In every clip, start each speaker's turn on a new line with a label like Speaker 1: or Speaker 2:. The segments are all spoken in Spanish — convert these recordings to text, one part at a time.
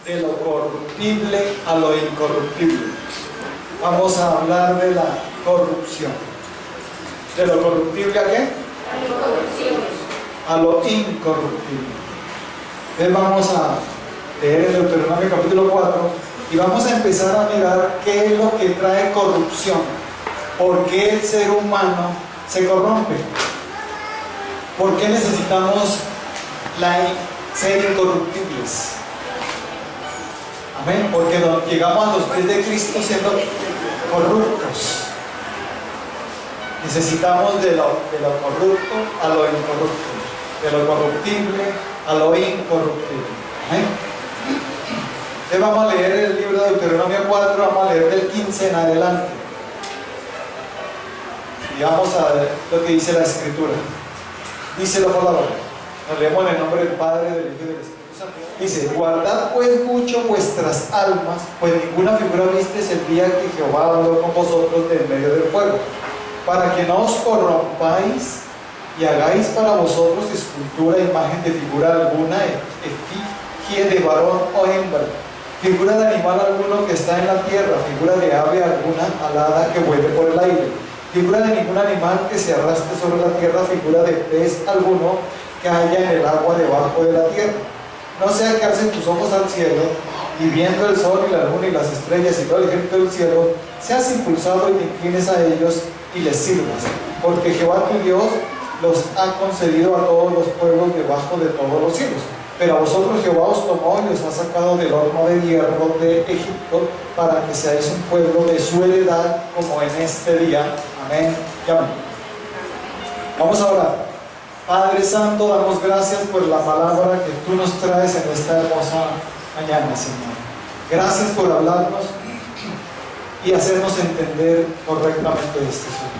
Speaker 1: de lo corruptible a lo incorruptible. Vamos a hablar de la corrupción. ¿De lo corruptible a qué? A lo incorruptible. Entonces vamos a leer el Deuteronomio capítulo 4 y vamos a empezar a mirar qué es lo que trae corrupción. ¿Por qué el ser humano se corrompe? ¿Por qué necesitamos ser incorruptibles? Amén. Porque llegamos a los pies de Cristo siendo corruptos. Necesitamos de lo corrupto a lo incorrupto, de lo corruptible a lo incorruptible. Amén. Entonces vamos a leer el libro de Deuteronomio 4, vamos a leer del 15 en adelante. Y vamos a ver lo que dice la Escritura. Dice la palabra. Nos leemos en el nombre del Padre, del Hijo y del Espíritu Santo. Dice: guardad pues mucho vuestras almas, pues ninguna figura visteis el día que Jehová habló con vosotros del medio del fuego, para que no os corrompáis y hagáis para vosotros escultura, imagen de figura alguna, efigie de varón o hembra, figura de animal alguno que está en la tierra, figura de ave alguna alada que vuele por el aire, figura de ningún animal que se arrastre sobre la tierra, figura de pez alguno que haya en el agua debajo de la tierra. No sea que alcen tus ojos al cielo y viendo el sol y la luna y las estrellas y todo el ejército del cielo, seas impulsado y te inclines a ellos y les sirvas, porque Jehová tu Dios los ha concedido a todos los pueblos debajo de todos los cielos. Pero a vosotros Jehová os tomó y os ha sacado del horno de hierro de Egipto, para que seáis un pueblo de su heredad, como en este día. Amén y amén. Vamos a orar. Padre Santo, damos gracias por la palabra que tú nos traes en esta hermosa mañana, Señor. Gracias por hablarnos y hacernos entender correctamente esto, Señor.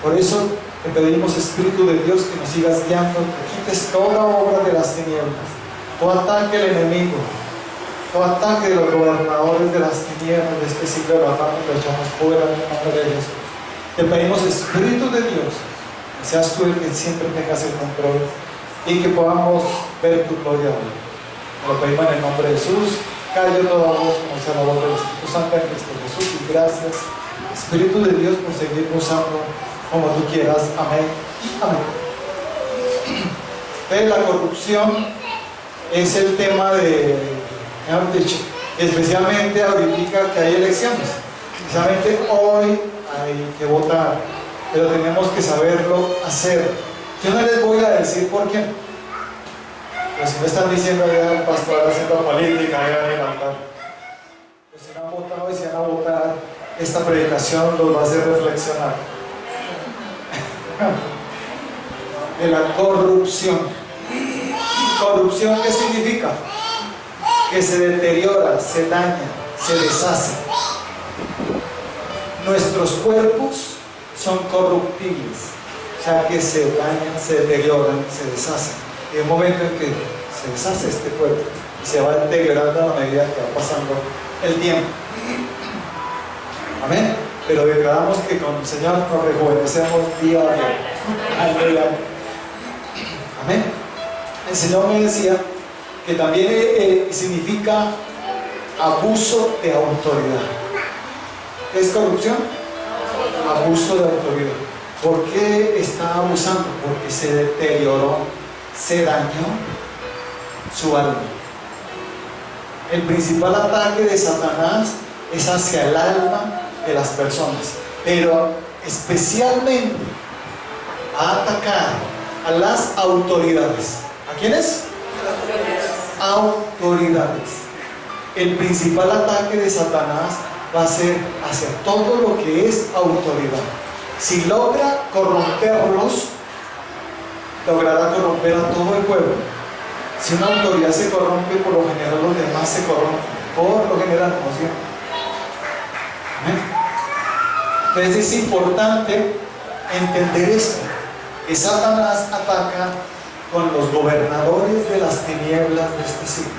Speaker 1: Por eso te pedimos, Espíritu de Dios, que nos sigas guiando, que quites toda obra de las tinieblas, todo ataque del enemigo, todo ataque de los gobernadores de las tinieblas de este siglo, lo atamos y lo echamos fuera en el nombre de Jesús. Te pedimos, Espíritu de Dios, que seas tú el que siempre tengas el control y que podamos ver tu gloria hoy. Te lo pedimos en el nombre de Jesús. Callo toda voz como sea la voz del Espíritu Santo en Cristo Jesús, y gracias, Espíritu de Dios, por seguir usando como tú quieras. Amén. Amén. Entonces, la corrupción es el tema de, mejor dicho, especialmente ahorita que hay elecciones. Especialmente hoy hay que votar, pero tenemos que saberlo hacer. Yo no les voy a decir por qué. Pero si me están diciendo ya el pastor haciendo política, ya en el altar. Pues si no han votado y si van a votar, esta predicación los va a hacer reflexionar. De la corrupción. ¿Corrupción qué significa? Que se deteriora, se daña, se deshace. Nuestros cuerpos son corruptibles, o sea que se dañan, se deterioran, se deshacen. Y hay un momento en que se deshace este cuerpo y se va deteriorando a medida que va pasando el tiempo. Amén. Pero declaramos que con el Señor nos rejuvenecemos día a día. Aleluya. Amén. El Señor me decía que también significa abuso de autoridad. ¿Qué es corrupción? Abuso de autoridad. ¿Por qué está abusando? Porque se deterioró, se dañó su alma. El principal ataque de Satanás es hacia el alma de las personas, pero especialmente a atacar a las autoridades. ¿A quiénes? Autoridades. El principal ataque de Satanás va a ser hacia todo lo que es autoridad. Si logra corromperlos, logrará corromper a todo el pueblo. Si una autoridad se corrompe, por lo general los demás se corrompen. Por lo general, no siempre. ¿Amén? Entonces es importante entender esto, que Satanás ataca con los gobernadores de las tinieblas de este siglo.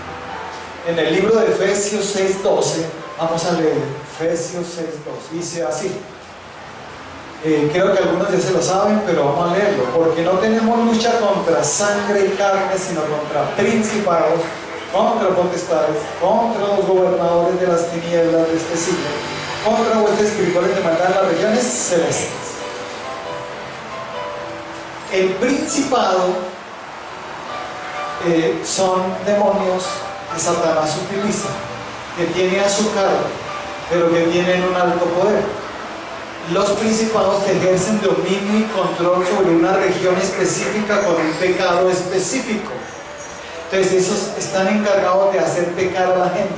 Speaker 1: En el libro de Efesios 6:12, vamos a leer Efesios 6:12, dice así. Creo que algunos ya se lo saben, pero vamos a leerlo. Porque no tenemos lucha contra sangre y carne, sino contra principados, contra potestades, contra los gobernadores de las tinieblas de este siglo, contra huestes espirituales de maldad en las regiones celestes. El principado son demonios que Satanás utiliza, que tiene a su cargo, pero que tienen un alto poder. Los principados ejercen dominio y control sobre una región específica con un pecado específico. Entonces esos están encargados de hacer pecar a la gente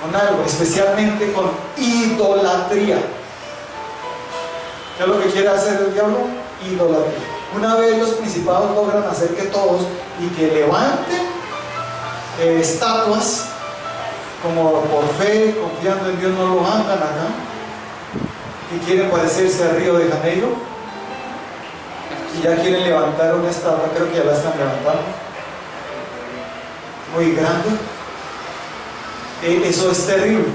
Speaker 1: con algo, especialmente con idolatría. ¿Qué es lo que quiere hacer el diablo? Idolatría. Una vez los principados logran hacer que todos y que levanten estatuas, como por fe, confiando en Dios, no lo hagan acá, que quieren parecerse a Río de Janeiro y ya quieren levantar una estatua, creo que ya la están levantando, muy grande. Eso es terrible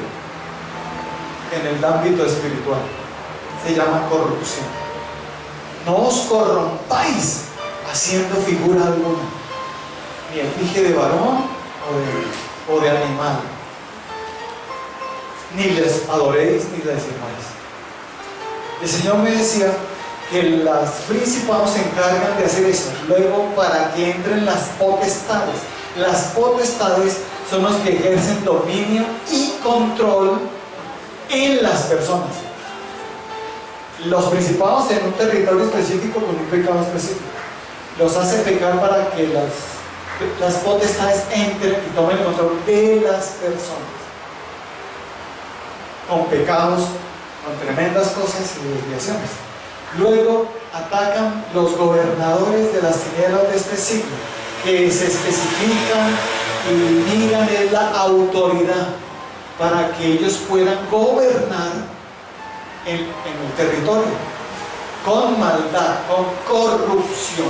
Speaker 1: en el ámbito espiritual, se llama corrupción. No os corrompáis haciendo figura alguna, ni efigie de varón o de animal, ni les adoréis ni les sirváis. El Señor me decía que los principados se encargan de hacer eso. Luego, para que entren las potestades. Las potestades son los que ejercen dominio y control en las personas. Los principados en un territorio específico con un pecado específico los hace pecar para que las potestades entren y tomen el control de las personas con pecados, con tremendas cosas y desviaciones. Luego atacan los gobernadores de las tinieblas de este siglo, que se especifican y miran en la autoridad para que ellos puedan gobernar en el territorio con maldad, con corrupción.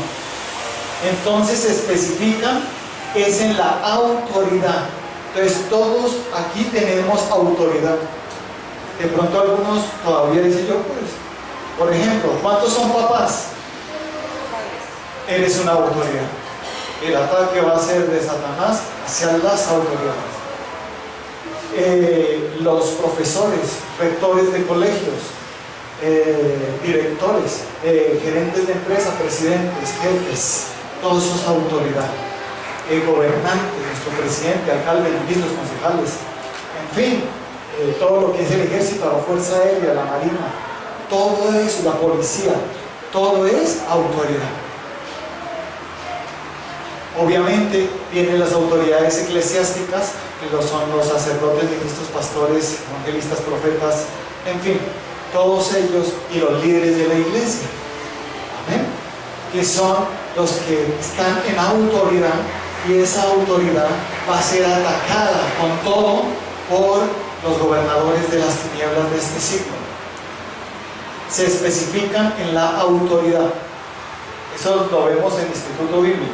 Speaker 1: Entonces se especifican, es en la autoridad. Entonces todos aquí tenemos autoridad. De pronto algunos todavía dicen yo, pues, por ejemplo, ¿cuántos son papás? Eres una autoridad. El ataque va a ser de Satanás hacia las autoridades. Los profesores, rectores de colegios, directores, gerentes de empresa, presidentes, jefes, todos esos autoridad. Gobernantes, nuestro presidente, alcalde, ministros, concejales, en fin, todo lo que es el ejército, la fuerza aérea, la marina, todo eso, la policía, todo es autoridad. Obviamente vienen las autoridades eclesiásticas, que son los sacerdotes, ministros, pastores, evangelistas, profetas, en fin, todos ellos y los líderes de la iglesia. Amén. Que son los que están en autoridad, y esa autoridad va a ser atacada con todo por los gobernadores de las tinieblas de este siglo. Se especifican en la autoridad. Eso lo vemos en el Instituto Bíblico.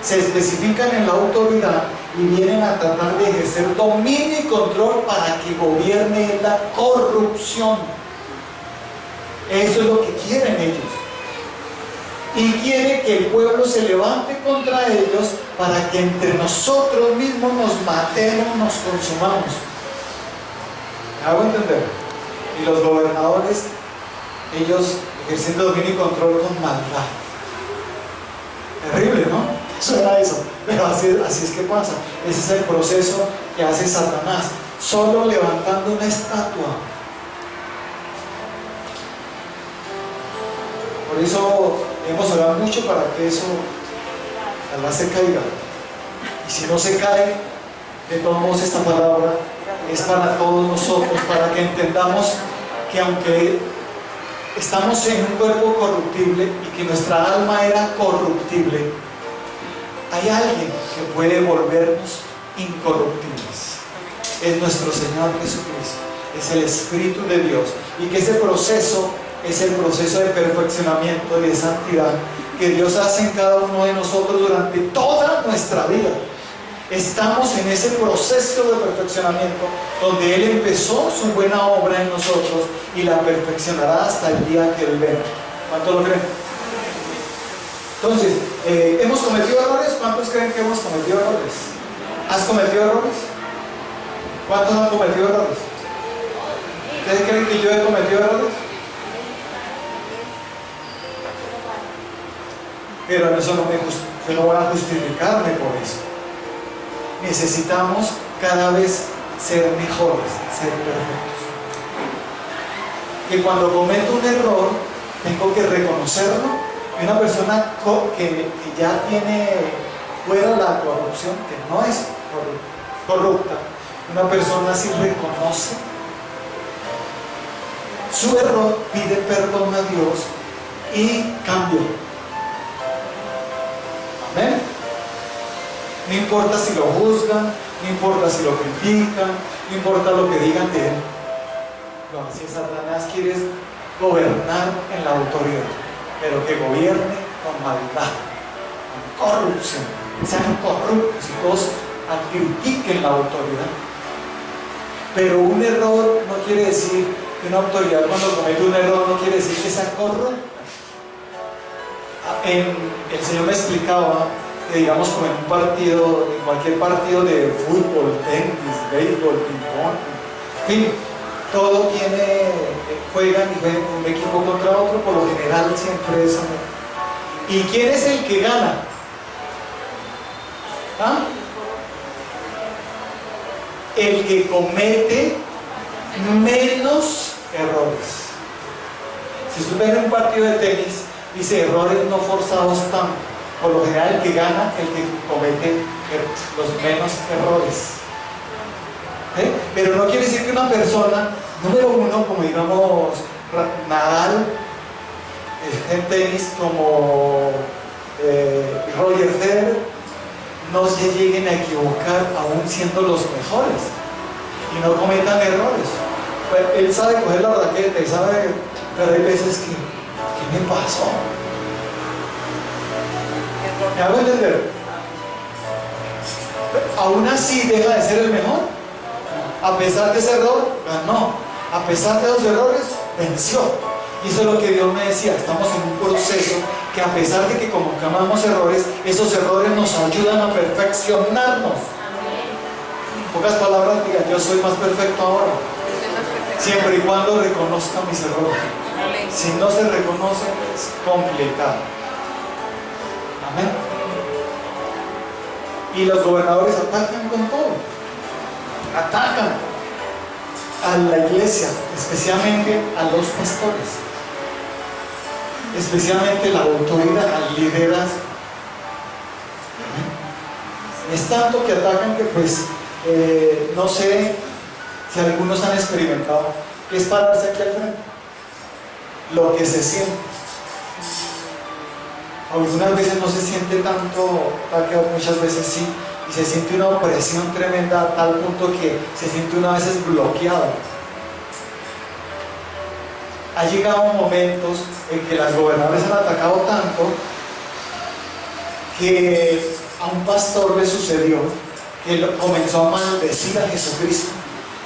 Speaker 1: Se especifican en la autoridad y vienen a tratar de ejercer dominio y control para que gobierne la corrupción. Eso es lo que quieren ellos. Y quiere que el pueblo se levante contra ellos para que entre nosotros mismos nos matemos, nos consumamos. ¿Me hago entender? Y los gobernadores, ellos ejerciendo dominio y control con maldad. Terrible, ¿no? Suena eso, pero así es que pasa. Ese es el proceso que hace Satanás, solo levantando una estatua. Por eso hemos orado mucho para que eso ojalá se caiga. Y si no se cae, de todos modos esta palabra es para todos nosotros, para que entendamos que aunque estamos en un cuerpo corruptible y que nuestra alma era corruptible, hay alguien que puede volvernos incorruptibles. Es nuestro Señor Jesucristo, es el Espíritu de Dios, y que ese proceso es el proceso de perfeccionamiento y de santidad que Dios hace en cada uno de nosotros durante toda nuestra vida. Estamos en ese proceso de perfeccionamiento donde Él empezó su buena obra en nosotros y la perfeccionará hasta el día que Él venga. ¿Cuánto lo creen? Entonces, ¿hemos cometido errores? ¿Cuántos creen que hemos cometido errores? ¿Has cometido errores? ¿Cuántos han cometido errores? ¿Ustedes creen que yo he cometido errores? Pero eso yo no voy a justificarme por eso. Necesitamos cada vez ser mejores, ser perfectos. Que cuando cometo un error, tengo que reconocerlo. Y una persona que ya tiene fuera la corrupción, que no es corrupta, una persona así reconoce su error, pide perdón a Dios y cambia. ¿Amén? No importa si lo juzgan, no importa si lo critican, no importa lo que digan de él. No, si Satanás quiere gobernar en la autoridad, pero que gobierne con maldad, con corrupción, sean corruptos y todos critiquen la autoridad. Pero un error no quiere decir que una autoridad, cuando comete un error, no quiere decir que sea corrupta. El Señor me explicaba que, digamos, como en un partido, en cualquier partido de fútbol, tenis, béisbol, ping-pong, en fin, todo juegan y juegan un equipo contra otro, por lo general siempre es. ¿Y quién es el que gana? ¿Ah? El que comete menos errores. Si usted ve en un partido de tenis, dice errores no forzados tanto. Por lo general el que gana, el que comete los menos errores. Pero no quiere decir que una persona, número uno, como digamos Nadal, en tenis, como Roger Federer, no se lleguen a equivocar aún siendo los mejores y no cometan errores. Pues él sabe coger la raqueta y sabe, pero hay veces que, ¿qué me pasó? ¿Me hago entender? Aún así deja de ser el mejor. A pesar de ese error, ganó. A pesar de los errores, venció. Y eso es lo que Dios me decía. Estamos en un proceso que, a pesar de que cometamos errores, esos errores nos ayudan a perfeccionarnos. En pocas palabras, diga, yo soy más perfecto ahora. Siempre y cuando reconozca mis errores. Si no se reconoce, es complicado. Amén. Y los gobernadores atacan con todo. Atacan a la iglesia, especialmente a los pastores, especialmente la autoridad, al liderazgo. Es tanto que atacan que, pues, no sé si algunos han experimentado que es pararse aquí al frente, lo que se siente. Algunas veces no se siente tanto, muchas veces sí, y se siente una opresión tremenda a tal punto que se siente una veces bloqueado. Ha llegado momentos en que las gobernadoras han atacado tanto que a un pastor le sucedió que comenzó a maldecir a Jesucristo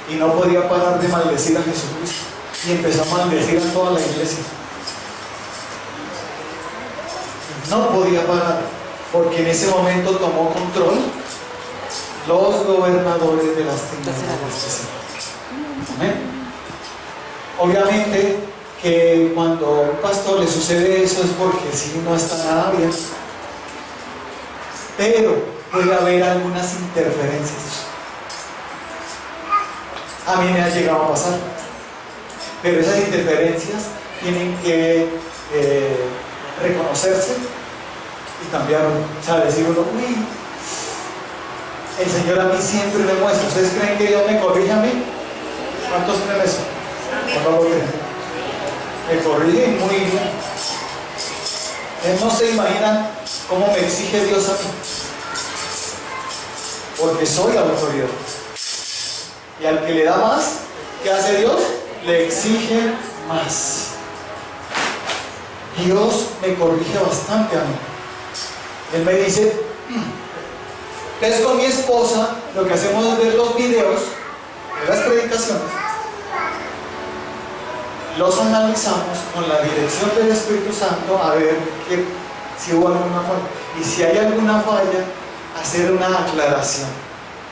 Speaker 1: y no podía parar de maldecir a Jesucristo y empezó a maldecir a toda la iglesia. No podía parar, porque en ese momento tomó control los gobernadores de las tinieblas. Amén. Obviamente que cuando a un pastor le sucede eso es porque sí no está nada bien, pero puede haber algunas interferencias. A mí me ha llegado a pasar, pero esas interferencias tienen que reconocerse y cambiar. O sea, decir uno, uy, el Señor a mí siempre me muestra. ¿Ustedes creen que Dios me corrige a mí? ¿Cuántos creen eso? Por favor, me corrige muy bien. Él no se imagina cómo me exige Dios a mí, porque soy la autoridad. Y al que le da más, ¿qué hace Dios? Le exige más. Dios me corrige bastante a mí. Él me dice, entonces con mi esposa lo que hacemos es ver los videos de las predicaciones, los analizamos con la dirección del Espíritu Santo a ver si hubo alguna falla, y si hay alguna falla, hacer una aclaración.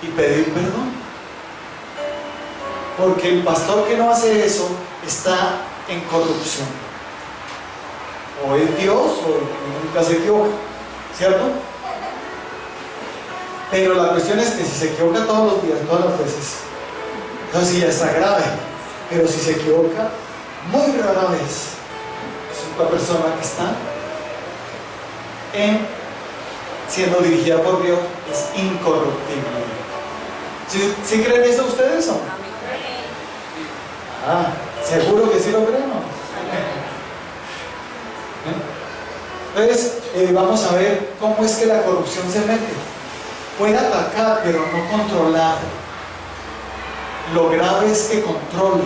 Speaker 1: y pedir perdón. Porque el pastor que no hace eso está en corrupción. O es Dios o nunca se equivoca, ¿cierto? Pero la cuestión es que si se equivoca todos los días, todas las veces, entonces sí ya está grave. Pero si se equivoca muy rara vez, es una persona que está siendo dirigida por Dios, es incorruptible. ¿Sí creen eso ustedes o no? Ah, seguro que sí lo creen, ¿no? Entonces, vamos a ver cómo es que la corrupción se mete. Puede atacar, pero no controlar. Lo grave es que controle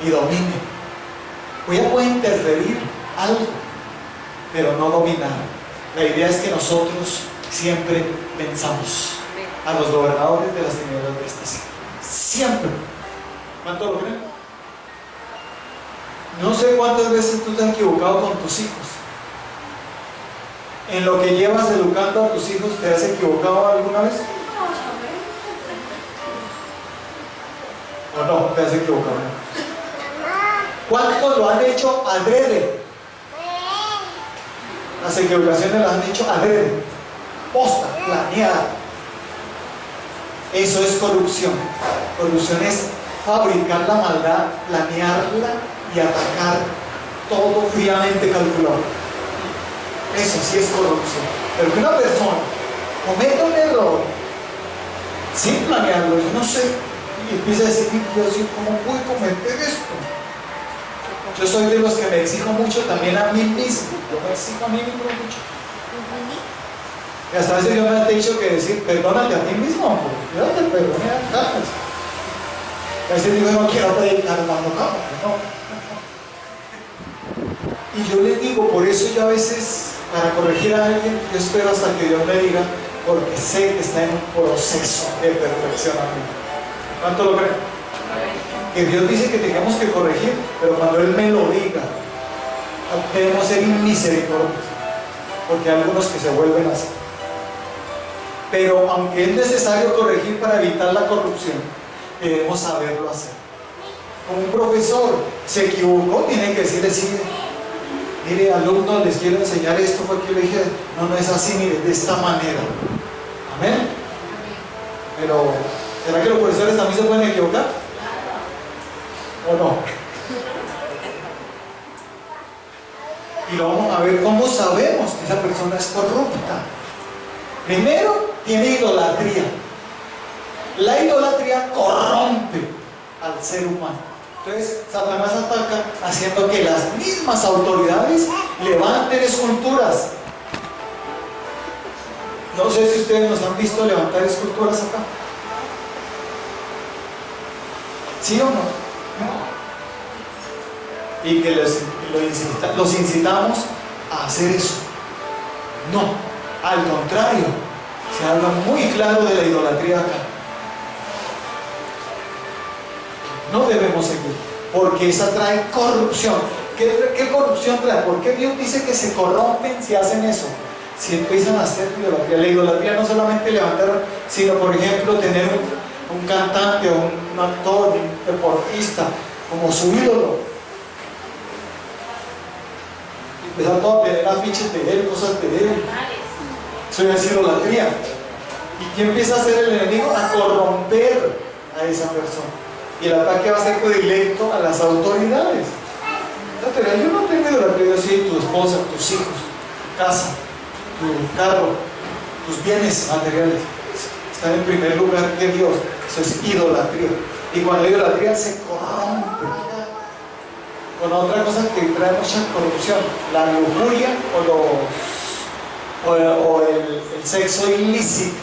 Speaker 1: y domine. Puede interferir algo, pero no dominar. La idea es que nosotros siempre venzamos a los gobernadores de las tinieblas de esta ciudad. Siempre. ¿Cuánto lo creen? No sé cuántas veces tú te has equivocado con tus hijos. En lo que llevas educando a tus hijos, ¿te has equivocado alguna vez? ¿O no? ¿Te has equivocado? ¿Cuántos lo han hecho adrede? Las equivocaciones las han hecho adrede, posta, planeada. Eso es corrupción. Corrupción es fabricar la maldad, planearla y atacar todo fríamente calculado. Eso sí es corrupción. Pero que una persona cometa un error sin planearlo, yo no sé, y empieza a decir, Dios, ¿cómo pude cometer esto? Yo soy de los que me exijo mucho también a mí mismo. Yo me exijo a mí mismo mucho. Y hasta a veces yo me he dicho que decir, perdónate a ti mismo, porque yo te perdoné a veces. A veces digo, no quiero predicar cuando no. Y yo les digo, por eso yo a veces, para corregir a alguien, yo espero hasta que Dios me diga, porque sé que está en un proceso de perfeccionamiento. ¿Cuánto lo creen? Que Dios dice que tengamos que corregir, pero cuando Él me lo diga, debemos ser misericordios, porque hay algunos que se vuelven así. Pero aunque es necesario corregir para evitar la corrupción, debemos saberlo hacer. Como un profesor se equivocó, tiene que decirle, sí, mire, alumnos, les quiero enseñar esto, fue que le dije, no es así, mire, de esta manera. Amén. Pero, ¿será que los profesores también se pueden equivocar? ¿O no? Y lo vamos a ver cómo sabemos que esa persona es corrupta. Primero, tiene idolatría. La idolatría corrompe al ser humano. Entonces, Satanás ataca haciendo que las mismas autoridades levanten esculturas. No sé si ustedes nos han visto levantar esculturas acá. ¿Sí o no? Y que los incitamos a hacer eso. No, al contrario, se habla muy claro de la idolatría acá. No debemos seguir, porque esa trae corrupción. ¿Qué corrupción trae? ¿Por qué Dios dice que se corrompen si hacen eso? Si empiezan a hacer idolatría. La idolatría no solamente levantar, sino por ejemplo tener un cantante o un actor, un deportista como su ídolo. Empezar todo a tener afiches de él, cosas de él. Eso es idolatría. ¿Y qué empieza a hacer el enemigo? A corromper a esa persona. Y el ataque va a ser directo a las autoridades. Yo no tengo idolatría, yo sí, tu esposa, tus hijos, tu casa, tu carro, tus bienes materiales están en primer lugar que Dios. Eso es idolatría. Y cuando la idolatría se corrompe con otra cosa que trae mucha corrupción, la lujuria o el sexo ilícito.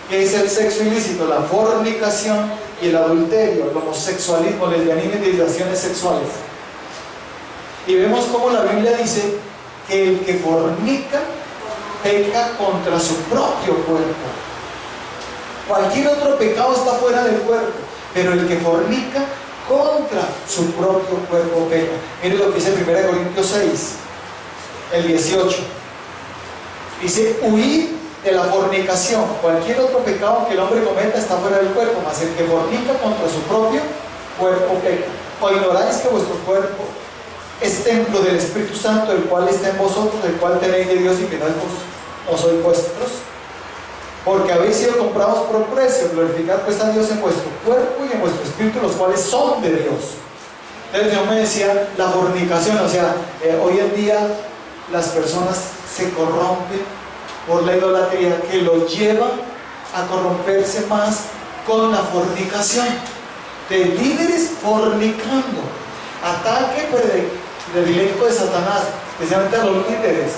Speaker 1: ¿Qué es el sexo ilícito? La fornicación y el adulterio, el homosexualismo, lesbianismo y desviaciones sexuales. Y vemos cómo la Biblia dice que el que fornica peca contra su propio cuerpo. Cualquier otro pecado está fuera del cuerpo, pero el que fornica contra su propio cuerpo peca. Miren lo que dice 1 Corintios 6, el 18. Dice, huid de la fornicación. Cualquier otro pecado que el hombre cometa está fuera del cuerpo, mas el que fornica contra su propio cuerpo peca. ¿O ignoráis que vuestro cuerpo es templo del Espíritu Santo, el cual está en vosotros, el cual tenéis de Dios y que no sois vuestros? Porque habéis sido comprados por precio. Glorificad pues a Dios en vuestro cuerpo y en vuestro espíritu, los cuales son de Dios. Entonces Dios me decía, la fornicación, o sea, hoy en día las personas se corrompen por la idolatría, que los lleva a corromperse más con la fornicación. De líderes fornicando, ataque predilecto de Satanás, especialmente a los líderes.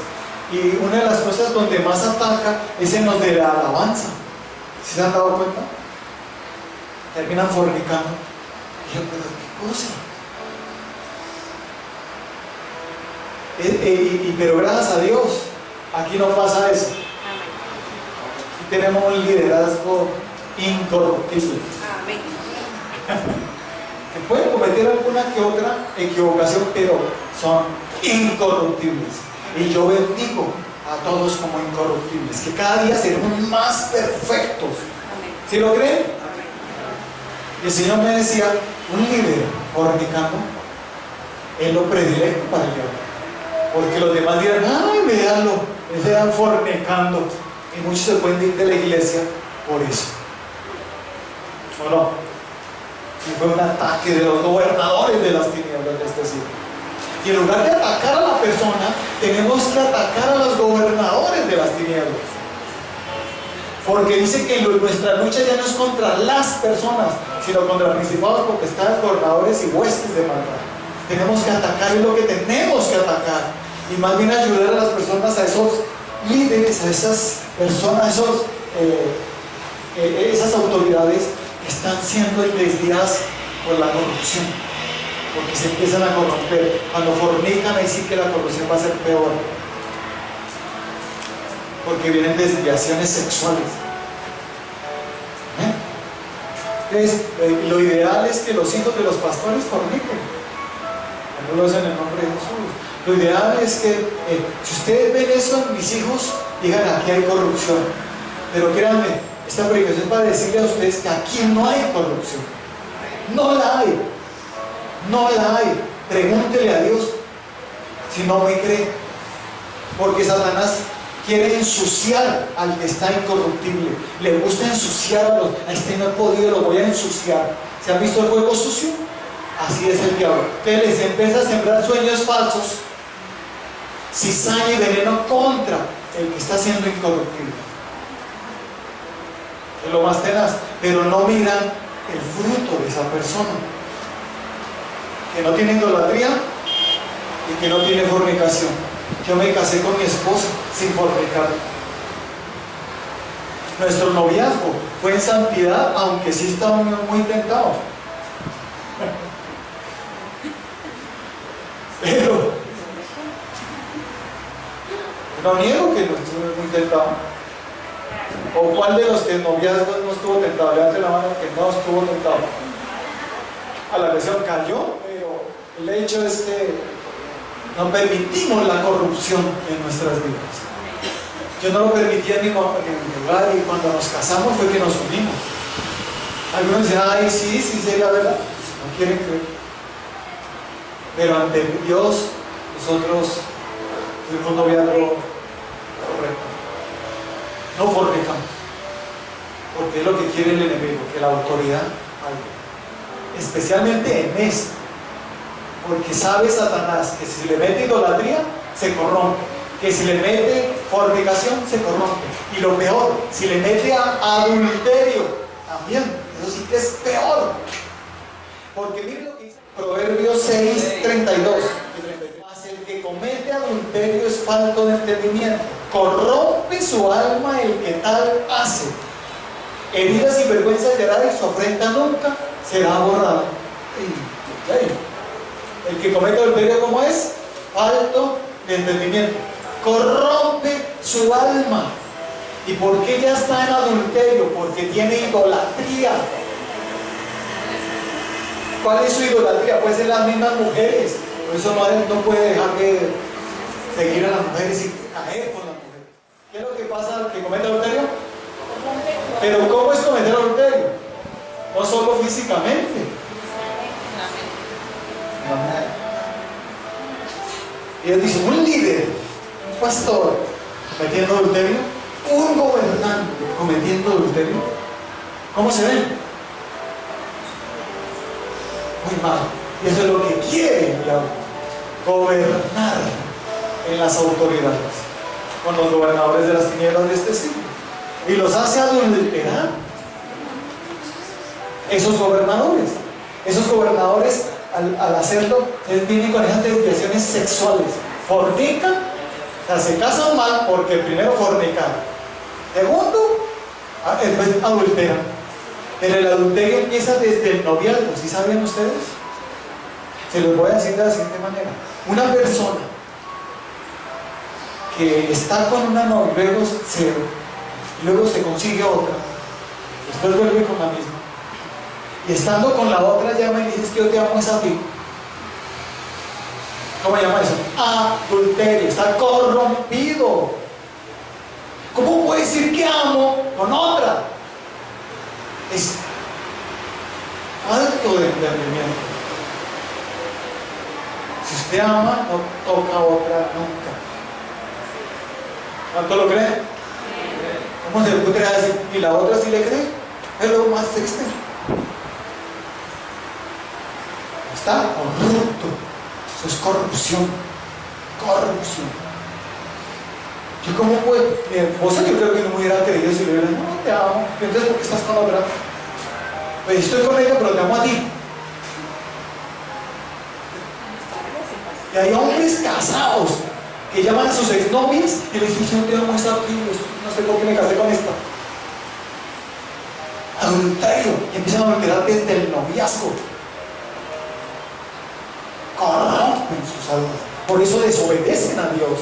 Speaker 1: Y una de las cosas donde más ataca es en los de la alabanza. ¿Sí se han dado cuenta? Terminan fornicando. Y yo, pero qué cosa. Pero gracias a Dios, aquí no pasa eso. Aquí tenemos un liderazgo incorruptible. Que pueden cometer alguna que otra equivocación, pero son incorruptibles. Y yo bendigo a todos como incorruptibles, que cada día seremos más perfectos. ¿Sí lo creen? Y el Señor me decía, un líder fornicando es lo predilecto para el diablo. Porque los demás dirán, ay, véanlo, están fornicando. Y muchos se pueden ir de la iglesia por eso. ¿O no? Y fue un ataque de los gobernadores de las tinieblas de este siglo. Y en lugar de atacar a la persona, tenemos que atacar a los gobernadores de las tinieblas. Porque dice que nuestra lucha ya no es contra las personas, sino contra principados, potestades, gobernadores y huestes de maldad. Tenemos que atacar, es lo que tenemos que atacar. Y más bien ayudar a las personas, a esos líderes, a esas personas, esas autoridades que están siendo desviadas por la corrupción. Porque se empiezan a corromper. Cuando fornican, ahí sí que la corrupción va a ser peor. Porque vienen desviaciones sexuales. Entonces, lo ideal es que los hijos de los pastores forniquen. No lo hacen en el nombre de Jesús. Lo ideal es que, si ustedes ven eso en mis hijos, digan, aquí hay corrupción. Pero créanme, esta predicación es para decirle a ustedes que aquí no hay corrupción. No la hay. No la hay. Pregúntele a Dios si no me cree. Porque Satanás quiere ensuciar al que está incorruptible. Le gusta ensuciar a este no he podido, lo voy a ensuciar. ¿Se han visto el juego sucio? Así es el diablo. Entonces les empieza a sembrar sueños falsos, cizaña y veneno contra el que está siendo incorruptible. Es lo más tenaz. Pero no miran el fruto de esa persona, que no tiene idolatría y que no tiene fornicación. Yo me casé con mi esposa sin fornicar. Nuestro noviazgo fue en santidad, aunque sí estábamos muy tentados. Pero no niego que no estuve muy tentado. ¿O cuál de los noviazgos no estuvo tentado? Levante la mano que no estuvo tentado. A la versión cayó, pero el hecho es que no permitimos la corrupción en nuestras vidas. Yo no lo permitía en mi lugar, y cuando nos casamos fue que nos unimos. Algunos dicen, ay, sí, la verdad. No quieren creer. Pero ante Dios, nosotros tuvimos un noviazgo correcto. No fornicamos. Porque es lo que quiere el enemigo, que la autoridad falle. Especialmente en esto. Porque sabe Satanás que si le mete idolatría, se corrompe. Que si le mete fornicación, se corrompe. Y lo peor, si le mete a adulterio, también. Eso sí que es peor. Porque miren lo que dice Proverbios 6, 32. Mas el que comete adulterio es falto de entendimiento. Corrompe su alma el que tal hace. Heridas y vergüenza hallará, y su afrenta nunca será borrada. El que comete adulterio, ¿cómo es? Falto de entendimiento. Corrompe su alma. ¿Y por qué ya está en adulterio? Porque tiene idolatría. ¿Cuál es su idolatría? Puede ser las mismas mujeres. Por eso no puede dejar de seguir a las mujeres y caer con las mujeres. ¿Qué es lo que pasa al que comete adulterio? Pero ¿cómo es cometer adulterio? No solo físicamente. Y Dios dice, un líder, un pastor cometiendo adulterio, un gobernante cometiendo adulterio, ¿cómo se ve? Muy mal. Y eso es lo que quiere el diablo, gobernar en las autoridades, con los gobernadores de las tinieblas de este siglo, y los hace adulterar. Esos gobernadores al hacerlo, vienen con esas desviaciones sexuales, fornican, o sea, se casan mal porque primero fornican, segundo, después adulteran. Pero el adulterio empieza desde el noviazgo, ¿sí sabían ustedes? Se los voy a decir de la siguiente manera: una persona que está con una novia, luego se consigue otra, después vuelve con la misma, y estando con la otra llama y dice, es que yo te amo, es a ti. ¿Cómo llama eso? Adulterio, está corrompido. ¿Cómo puede decir que amo con otra? Es falto de entendimiento. Si usted ama, no toca a otra nunca. ¿Cuánto lo cree? ¿Cómo se le puede decir? ¿Y la otra sí le cree? Es lo más triste. Está corrupto. Eso es corrupción. Yo como pues, mi esposa, yo creo que no me hubiera querido si le hubiera dicho, no, te amo. ¿Y entonces por qué estás con otra? Pues estoy con ella, pero te amo a ti. Y hay hombres casados que llaman a sus exnovias y les dicen, yo te amo, esta aquí, no sé por qué me casé con esta. Adulterio. Y empiezan a adulterar desde el noviazgo. Corrompen sus almas. Por eso desobedecen a Dios.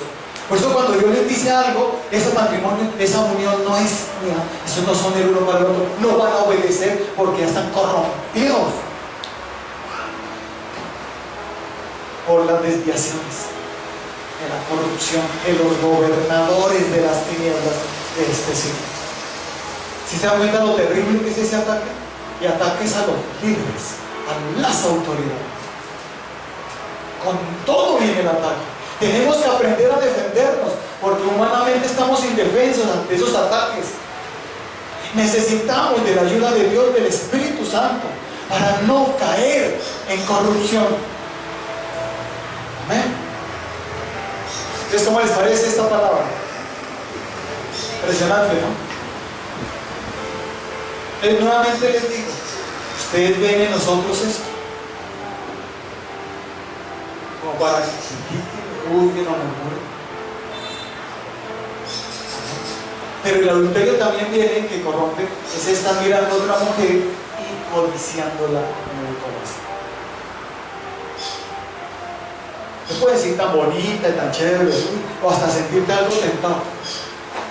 Speaker 1: Por eso cuando Dios les dice algo, ese matrimonio, esa unión no es mía, esos no son el uno para el otro, no van a obedecer porque ya están corrompidos por las desviaciones, de la corrupción, de los gobernadores de las tinieblas de este siglo. ¿Sí se dan cuenta lo terrible que es ese ataque? Y ataques a los líderes, a las autoridades. Con todo viene el ataque. Tenemos que aprender a defendernos, porque humanamente estamos indefensos ante esos ataques. Necesitamos de la ayuda de Dios, del Espíritu Santo, para no caer en corrupción. Amén. Entonces, ¿cómo les parece esta palabra? Impresionante, ¿no? Entonces, nuevamente les digo, ustedes ven en nosotros esto como para que juzguen o murmuren. Pero el adulterio también viene, que corrompe, es estar mirando a otra mujer y codiciándola en el corazón. No puedes decir tan bonita, tan chévere, o hasta sentirte algo tentado.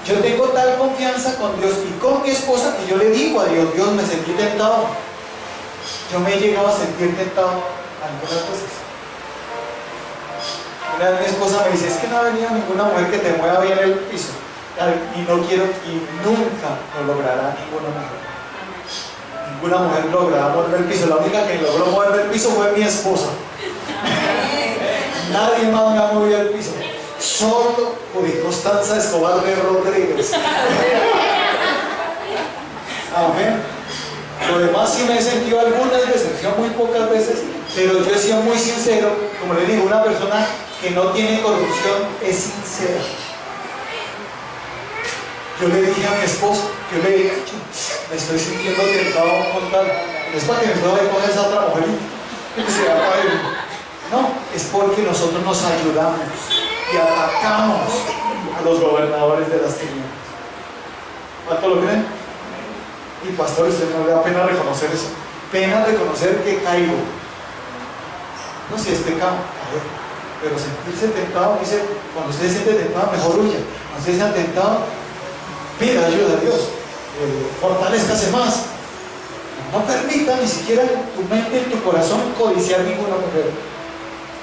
Speaker 1: Yo tengo tal confianza con Dios y con mi esposa que yo le digo a Dios, Dios, me sentí tentado. Yo me he llegado a sentir tentado algunas cosas. Una vez mi esposa me dice, es que no ha venido ninguna mujer que te mueva bien el piso. Y no quiero, y nunca lo logrará ninguna mujer. Ninguna mujer logrará mover el piso. La única que logró mover el piso fue mi esposa. Nadie más me ha movido el piso. Solo Constanza Escobar de Rodríguez. Amén. Lo demás sí me he sentido algunas decepción, muy pocas veces, pero yo he sido muy sincero. Como le digo, una persona que no tiene corrupción es sincera. Yo le dije a mi esposo, yo le dije, me estoy sintiendo tentado con tal, no es para que me pueda coger esa otra mujer y que se va a ir. No, es porque nosotros nos ayudamos y atacamos a los gobernadores de las tinieblas. ¿Cuánto lo creen? Y pastor, usted no le da pena reconocer eso. Pena reconocer que caigo. No, si es pecado, pero sentirse tentado, dice, cuando usted se siente tentado, mejor huya. Cuando usted se ha tentado, pida ayuda a Dios, fortalézcase más. No permita ni siquiera en tu mente, en tu corazón, codiciar ninguna mujer.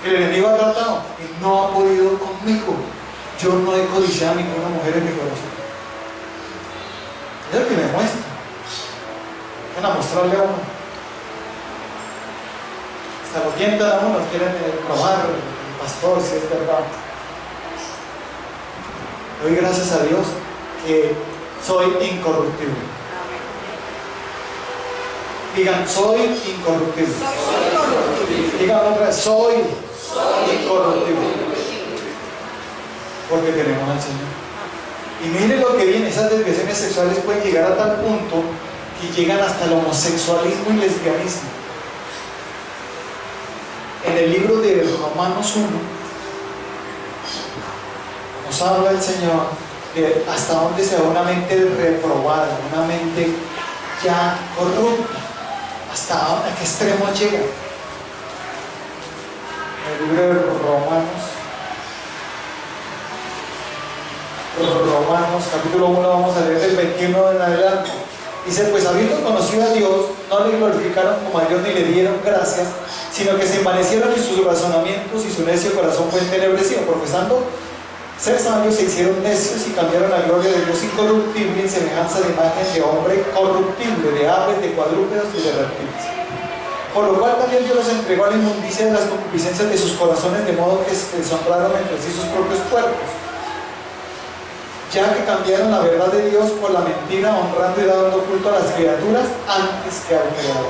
Speaker 1: El enemigo ha tratado y no ha podido conmigo. Yo no he codiciado a ninguna mujer en mi corazón. Es lo que me muestra. Van a mostrarle a uno. Hasta lo tientan a uno, quieren probar el pastor si es verdad. Doy gracias a Dios que soy incorruptible. Digan, soy incorruptible. Digan otra vez, soy incorruptible. Porque tenemos al Señor. Y miren lo que viene, esas desviaciones sexuales pueden llegar a tal punto que llegan hasta el homosexualismo y lesbianismo. En el libro de Romanos 1 nos habla el Señor de hasta dónde se va una mente reprobada, una mente ya corrupta, hasta a qué extremo llega. En el libro de Romanos capítulo 1, vamos a leer del 21 en adelante. Dice, pues habiendo conocido a Dios, no le glorificaron como a Dios ni le dieron gracias, sino que se envanecieron en sus razonamientos y su necio corazón fue entenebrecido, profesando ser sabios se hicieron necios y cambiaron la gloria de Dios incorruptible en semejanza de imagen de hombre corruptible, de aves, de cuadrúpedos y de reptiles. Por lo cual también Dios los entregó a la inmundicia de las concupiscencias de sus corazones, de modo que se deshonraron entre sí sus propios cuerpos, ya que cambiaron la verdad de Dios por la mentira, honrando y dando culto a las criaturas antes que al Creador,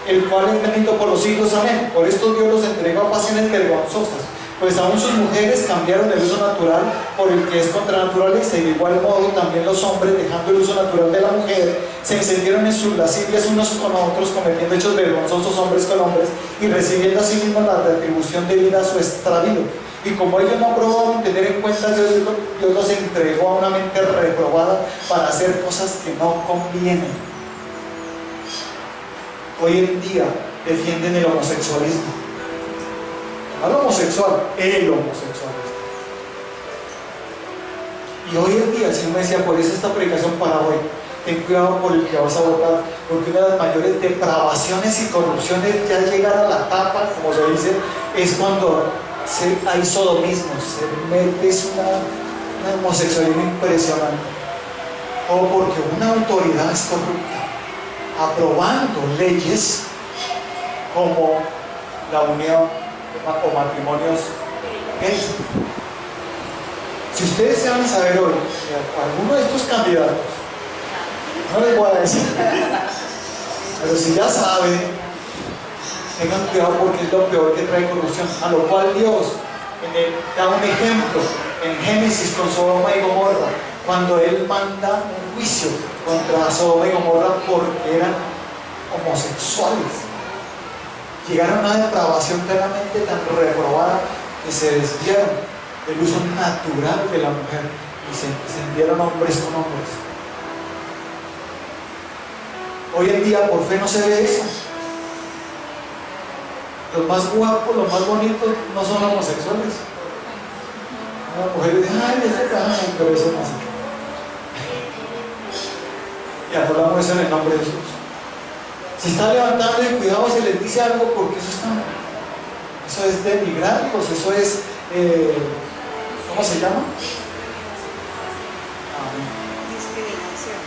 Speaker 1: el cual es bendito por los siglos. Amén. Por esto Dios los entregó a pasiones vergonzosas, pues aún sus mujeres cambiaron el uso natural por el que es contra la naturaleza, y de igual modo también los hombres, dejando el uso natural de la mujer, se encendieron en sus lascivias unos con otros, cometiendo hechos vergonzosos hombres con hombres, y recibiendo a sí mismos la retribución debida a su extravío. Y como ellos no aprobaron tener en cuenta a Dios, Dios los entregó a una mente reprobada para hacer cosas que no convienen. Hoy en día defienden el homosexualismo. No el homosexual, el homosexualismo. Y hoy en día el Señor me decía, por eso esta predicación para hoy, ten cuidado por el que vas a votar, porque una de las mayores depravaciones y corrupciones, ya llegar a la tapa, como se dice, es cuando hay sodomismo, se mete una homosexualismo impresionante. O porque una autoridad es corrupta, aprobando leyes como la unión o matrimonios gays. Si ustedes se van a saber hoy, alguno de estos candidatos, no les voy a decir, pero si ya saben, tengan cuidado porque es lo peor que trae corrupción. A lo cual Dios da un ejemplo en Génesis con Sodoma y Gomorra, cuando Él manda un juicio contra Sodoma y Gomorra porque eran homosexuales. Llegaron a una depravación claramente tan reprobada que se desviaron del uso natural de la mujer y se encendieron hombres con hombres. Hoy en día por fe no se ve eso. Los más guapos, los más bonitos no son homosexuales. Una mujer dice, ay, pero eso no es. Y hablamos eso en el nombre de Jesús. Se está levantando y cuidado se les dice algo porque eso es denigrarlos, eso es, ¿cómo se llama?
Speaker 2: Discriminación.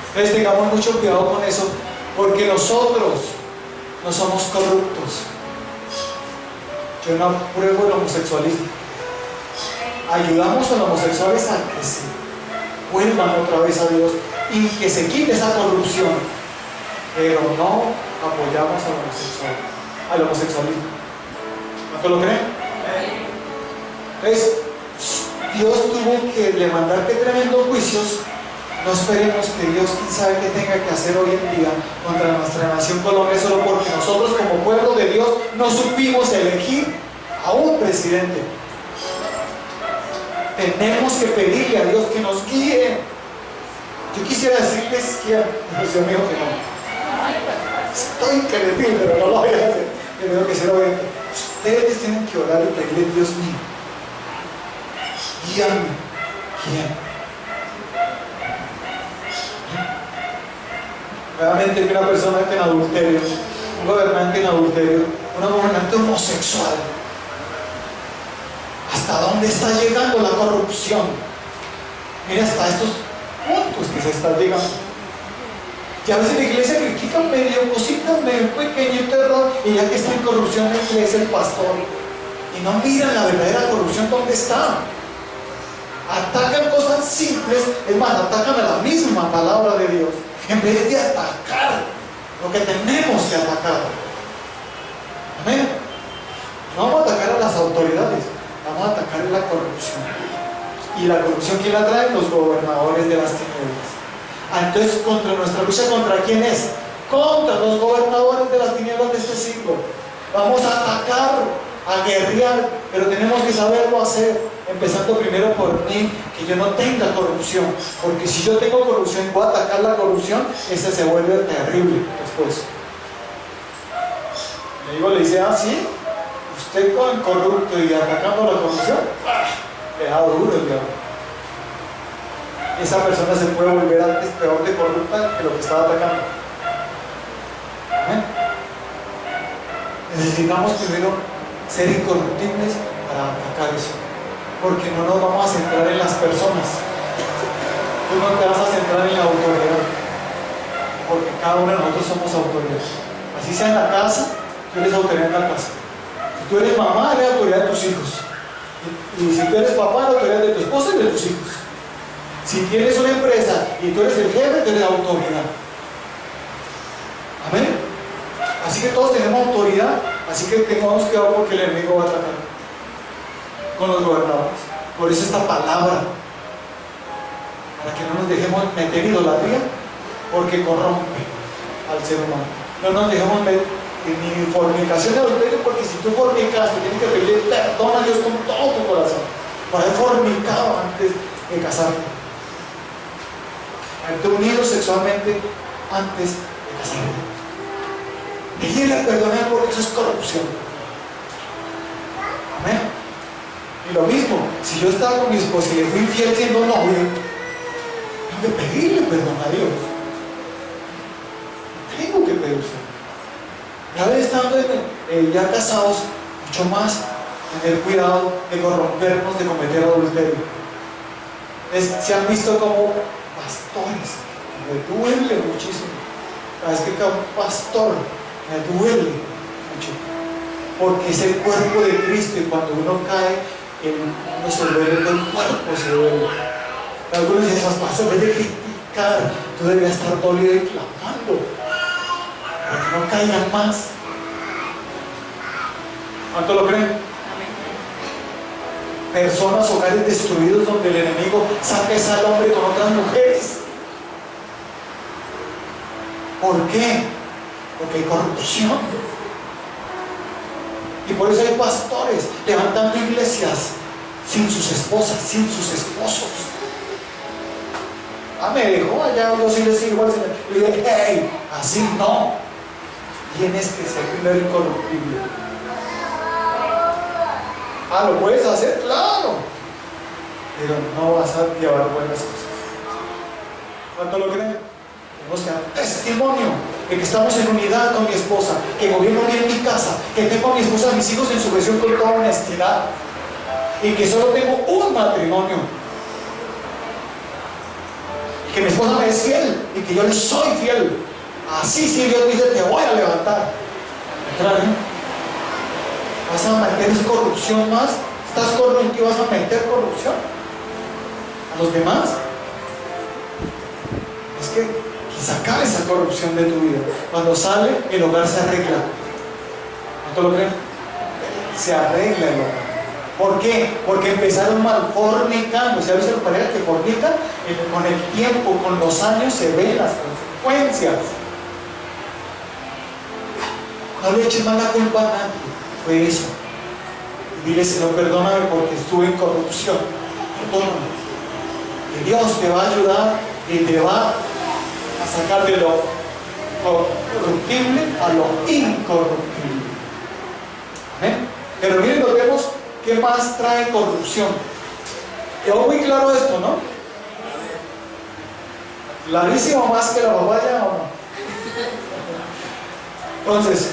Speaker 1: Entonces tengamos mucho cuidado con eso, porque nosotros no somos corruptos. Yo no apruebo el homosexualismo. Ayudamos a los homosexuales a que se vuelvan otra vez a Dios y que se quite esa corrupción, pero no apoyamos al homosexualismo. ¿Cuánto lo creen? Entonces, Dios tuvo que le mandar que tremendos juicios. No esperemos que Dios, quién sabe qué tenga que hacer hoy en día contra nuestra nación Colombia, solo porque nosotros como pueblo de Dios no supimos elegir a un presidente. Tenemos que pedirle a Dios que nos guíe. Yo quisiera decirles que, Dios mío, que no. Estoy increíble, pero no lo voy a hacer. Yo tengo que ser obediente. Ustedes tienen que orar y pedirle, Dios mío, guíame. ¿Quién? Realmente que una persona en adulterio, un gobernante en adulterio, una gobernante homosexual, hasta dónde está llegando la corrupción. Mira, hasta estos puntos que se están llegando. Y a veces la iglesia critica medio cositas, medio pequeñito error, y ya que está en corrupción la iglesia, el pastor, y no miran la verdadera corrupción dónde está. Atacan cosas simples, es más, atacan a la misma palabra de Dios, en vez de atacar lo que tenemos que atacar. Amén. No vamos a atacar a las autoridades, vamos a atacar la corrupción. Y la corrupción, ¿quién la trae? Los gobernadores de las tinieblas. Entonces, contra nuestra lucha, ¿contra quién es? Contra los gobernadores de las tinieblas de este siglo. Vamos a atacar, a guerrear, pero tenemos que saberlo hacer, empezando primero por mí, que yo no tenga corrupción, porque si yo tengo corrupción y puedo atacar la corrupción, ese se vuelve terrible después. Le dice, ¿sí? Usted con corrupto y atacando la corrupción, le da duro el diablo. Esa persona se puede volver antes peor de corrupta que lo que estaba atacando. ¿Amén? Necesitamos primero ser incorruptibles para atacar eso, porque no nos vamos a centrar en las personas. Tú no te vas a centrar en la autoridad, porque cada uno de nosotros somos autoridad. Así sea en la casa, tú eres autoridad en la casa. Si tú eres mamá, eres autoridad de tus hijos. Y si tú eres papá, eres autoridad de tu esposa y de tus hijos. Si tienes una empresa y tú eres el jefe, tú eres la autoridad. Amén. Así que todos tenemos autoridad, así que tengamos cuidado porque el enemigo va a atacar con los gobernadores. Por eso esta palabra, para que no nos dejemos meter idolatría, porque corrompe al ser humano. No nos dejemos meter ni fornicación ni adulterio, porque si tú fornicaste, tienes que pedirle perdón a Dios con todo tu corazón por haber fornicado antes de casarte, haberte unido sexualmente antes de casarte. Pedirle perdón a Él porque eso es corrupción. Amén. Y lo mismo, si yo estaba con mi esposa y le fui infiel siendo novio, tengo que pedirle perdón a Dios. Tengo que pedirse. Ya estando ya casados, mucho más tener cuidado de corrompernos, de cometer adulterio. Se han visto como pastores, me duele muchísimo. Cada vez que cae un pastor, me duele mucho, porque es el cuerpo de Cristo, y cuando uno cae, uno se duele, el cuerpo se duele. Algunos dicen, pastores, en vez de criticar, tú debías estar dolido y clamando para que no caigan más. ¿Cuánto lo creen? Amén. Personas, hogares destruidos donde el enemigo saca al hombre con otras mujeres. ¿Por qué? Porque hay corrupción. Y por eso hay pastores levantando iglesias sin sus esposas, sin sus esposos. Me dejó allá, yo sí les sirvo al Señor. Y dije, hey, así no. Tienes que ser primero incorruptible. ¿Lo puedes hacer? Claro. Pero no vas a llevar buenas cosas. ¿Cuánto lo creen? Tenemos que dar testimonio de que estamos en unidad con mi esposa, que gobierno bien mi casa, que tengo a mi esposa, a mis hijos en sujeción con toda honestidad, y que solo tengo un matrimonio, y que mi esposa me es fiel y que yo le soy fiel. Así, si Dios dice, te voy a levantar. ¿Vas a meter corrupción más? ¿Estás corrompido? ¿Vas a meter corrupción a los demás? Es que sacar esa corrupción de tu vida. Cuando sale, el hogar se arregla. ¿Cuánto lo creen? Se arregla el hogar. ¿Por qué? Porque empezaron mal fornicando. ¿Se ha visto las parejas que fornican? Con el tiempo, con los años, se ven las consecuencias. No le eches más la culpa a nadie. Fue eso. Y dile, Señor, perdóname porque estuve en corrupción. Perdóname. Que Dios te va a ayudar y te va a sacar de lo corruptible a lo incorruptible. ¿Amén? Pero miren, lo vemos, ¿qué más trae corrupción? Quedó muy claro esto, ¿no? Clarísimo, más que la papaya, ¿o no? Entonces,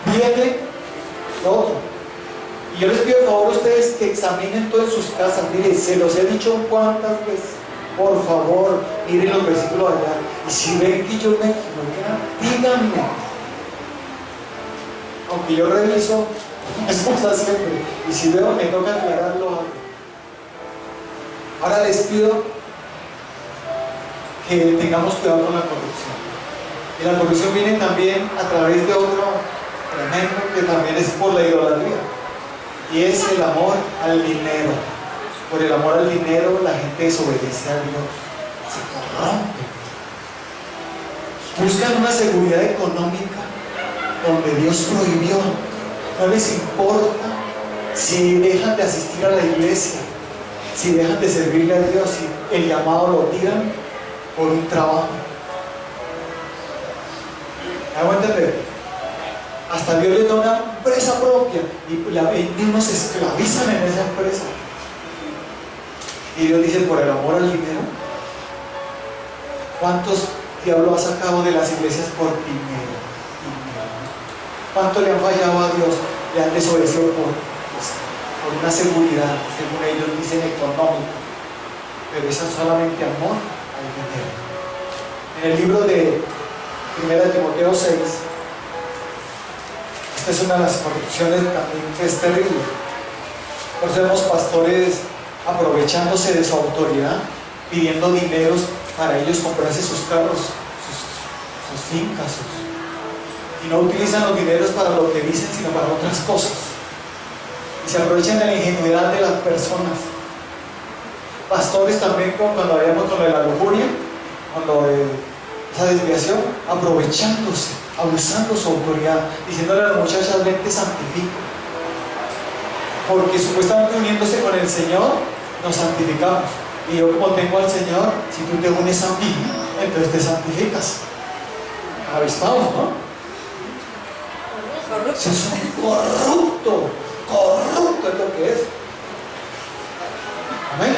Speaker 1: viene lo otro. Y yo les pido de favor a ustedes que examinen todo en sus casas. Miren, se los he dicho cuántas veces. Por favor, miren los versículos allá. Y si ven que yo me equivoqué, díganme. Aunque yo reviso mis cosas siempre. Y si veo, me toca aclararlo. Ahora les pido que tengamos cuidado con la corrupción. Y la corrupción viene también a través de otro elemento que también es por la idolatría. Y es el amor al dinero. Por el amor al dinero la gente desobedece a Dios, se corrompe. Buscan una seguridad económica donde Dios prohibió. No les importa si dejan de asistir a la iglesia, si dejan de servirle a Dios, si el llamado lo tiran por un trabajo. ¿Me hago entender? Hasta Dios les da una empresa propia y ellos mismos se esclavizan en esa empresa. Y Dios dice, por el amor al dinero, ¿cuántos diablos ha sacado de las iglesias por dinero? ¿Cuánto le han fallado a Dios? Le han desobedecido por una seguridad, según ellos dicen, económica. Pero eso es solamente amor al dinero. En el libro de 1 Timoteo 6, esta es una de las corrupciones también que es terrible. Por eso vemos pastores aprovechándose de su autoridad, pidiendo dineros para ellos comprarse sus carros, sus fincas, y no utilizan los dineros para lo que dicen, sino para otras cosas. Y se aprovechan de la ingenuidad de las personas. Pastores también, cuando habíamos con lo de la lujuria, con lo de esa desviación, aprovechándose, abusando su autoridad, diciéndole a las muchachas, ven, te santifico. Porque supuestamente uniéndose con el Señor, nos santificamos. Y yo, como tengo al Señor, si tú te unes a mí, entonces te santificas. Avispados, ¿no? Eso es un corrupto. Corrupto es lo que es. Amén.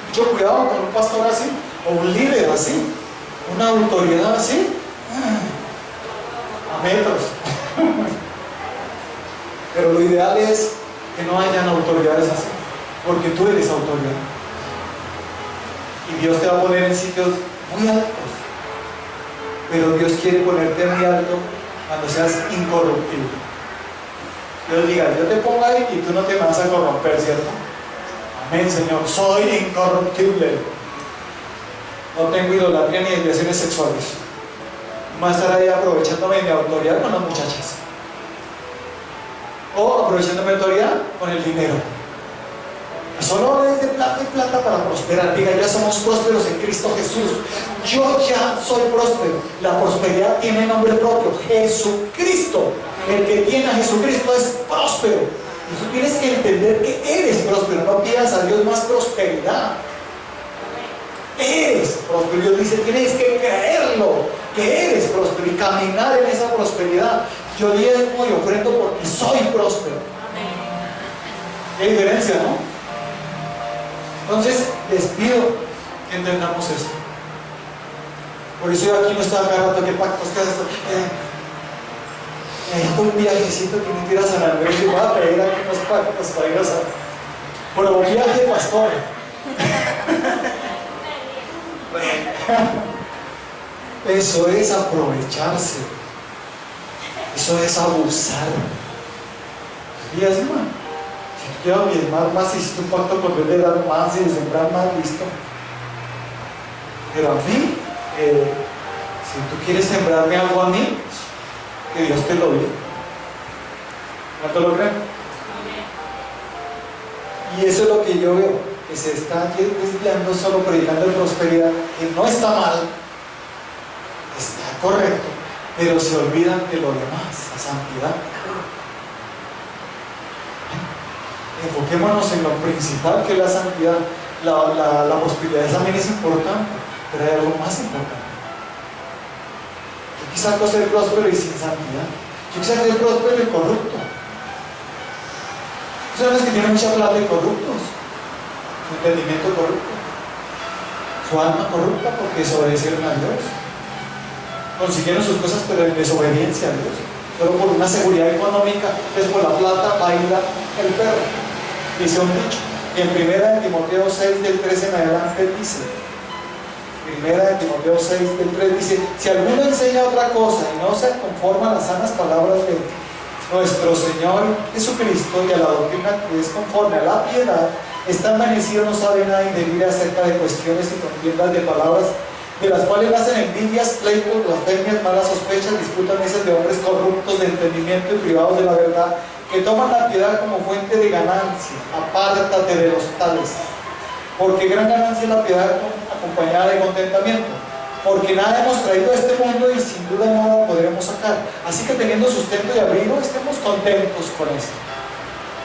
Speaker 1: Mucho cuidado con un pastor así, o un líder así, una autoridad así, a metros. Pero lo ideal es que no hayan autoridades así, porque tú eres autoridad. Y Dios te va a poner en sitios muy altos. Pero Dios quiere ponerte muy alto cuando seas incorruptible. Dios diga, yo te pongo ahí y tú no te vas a corromper, ¿cierto? Amén, Señor. Soy incorruptible. No tengo idolatría ni desviaciones sexuales. No voy a estar ahí aprovechándome de mi autoridad con las muchachas. O aprovechando mi autoridad con el dinero. Solo es de plata y plata para prosperar. Diga, ya somos prósperos en Cristo Jesús. Yo ya soy próspero. La prosperidad tiene nombre propio. Jesucristo. El que tiene a Jesucristo es próspero. Y tú tienes que entender que eres próspero. No pidas a Dios más prosperidad. Eres próspero. Dios dice, tienes que creerlo, que eres próspero y caminar en esa prosperidad. Yo diezmo y ofrendo porque soy próspero. ¿Qué diferencia, no? Entonces, les pido que entendamos esto. Por eso yo aquí no estaba cada rato, ¿qué pactos? ¿Qué haces? Necesito un viajecito que me tiras a San Andrés y voy a pedir aquí unos pactos para ir a San. Pero viaje, pastor. Eso es aprovecharse. Eso es abusar. Diezma. Si tú quieres diezmar más, hiciste un pacto con Dios de dar más y de sembrar más, listo. Pero a mí, si tú quieres sembrarme algo a mí, que Dios te lo dé. ¿Cuánto lo creen? Y eso es lo que yo veo, que se está desviando solo predicando de prosperidad, que no está mal, está correcto, pero se olvidan de lo demás, la santidad. Enfoquémonos en lo principal, que es la santidad. La prosperidad también es importante, pero hay algo más importante. Yo quizás puedo ser próspero y sin santidad. Yo quizás ser próspero y corrupto. ¿Son los que tienen mucha plata y corruptos? Su entendimiento corrupto, su alma corrupta porque desobedecieron a Dios. Consiguieron sus cosas pero en desobediencia a Dios. solo por una seguridad económica, pues por la plata baila el perro, dice un dicho. Y en 1 Timoteo 6 del 13 en adelante dice, 1 Timoteo 6 del 3 dice, si alguno enseña otra cosa y no se conforma a las sanas palabras de nuestro Señor Jesucristo y a la doctrina que es conforme a la piedad, está envanecido, no sabe nada y delira acerca de cuestiones y contiendas de palabras, de las cuales nacen envidias, pleitos, blasfemias, malas sospechas, disputas necias de hombres corruptos de entendimiento y privados de la verdad, que toman la piedad como fuente de ganancia. Apártate de los tales, porque gran ganancia es la piedad acompañada de contentamiento, porque nada hemos traído a este mundo y sin duda nada podremos sacar. Así que teniendo sustento y abrigo, estemos contentos con esto.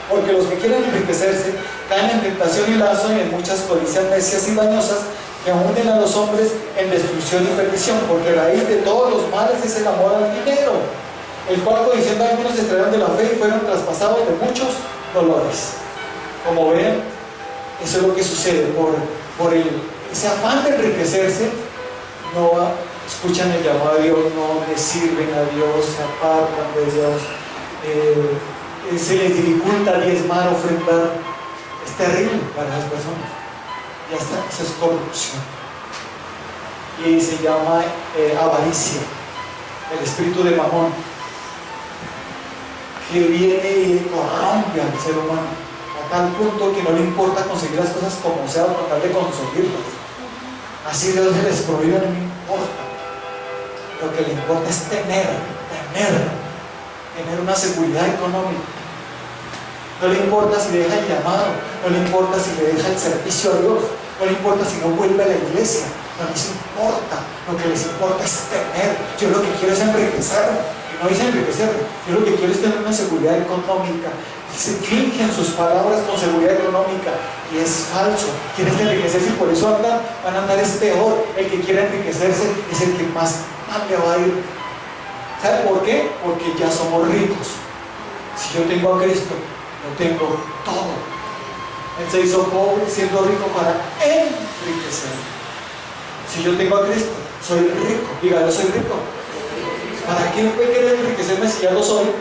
Speaker 1: Porque los que quieren enriquecerse caen en tentación y lazo y en muchas codicias necias y dañosas que hunden a los hombres en destrucción y perdición, porque raíz de todos los males es el amor al dinero, el cual codiciando algunos se extrayeron de la fe y fueron traspasados de muchos dolores. Como ven, eso es lo que sucede por ese afán de enriquecerse. No escuchan el llamado a Dios, no le sirven a Dios, se apartan de Dios, se les dificulta diezmar, ofrendar. Es terrible para las personas. Ya está, eso es corrupción. Y se llama avaricia, el espíritu de Mamón, que viene y corrompe al ser humano a tal punto que no le importa conseguir las cosas como sea, con tal de conseguirlas. Así Dios se les prohíbe, no le importa. Lo que le importa es tener una seguridad económica. No le importa si le deja el llamado, no le importa si le deja el servicio a Dios, no le importa si no vuelve a la iglesia, no les importa. Lo que les importa es tener. Yo lo que quiero es enriquecer. Y no dice enriquecer, yo lo que quiero es tener una seguridad económica. Se fingen sus palabras con seguridad económica y es falso. Quieren enriquecerse y por eso van a andar es peor. El que quiere enriquecerse es el que más mal le va a ir. ¿Sabe por qué? Porque ya somos ricos. Si yo tengo a Cristo, lo tengo todo. Él se hizo pobre siendo rico para enriquecer. Si yo tengo a Cristo, soy rico. Diga, yo soy rico. ¿Para qué voy a querer enriquecerme si ya lo soy? El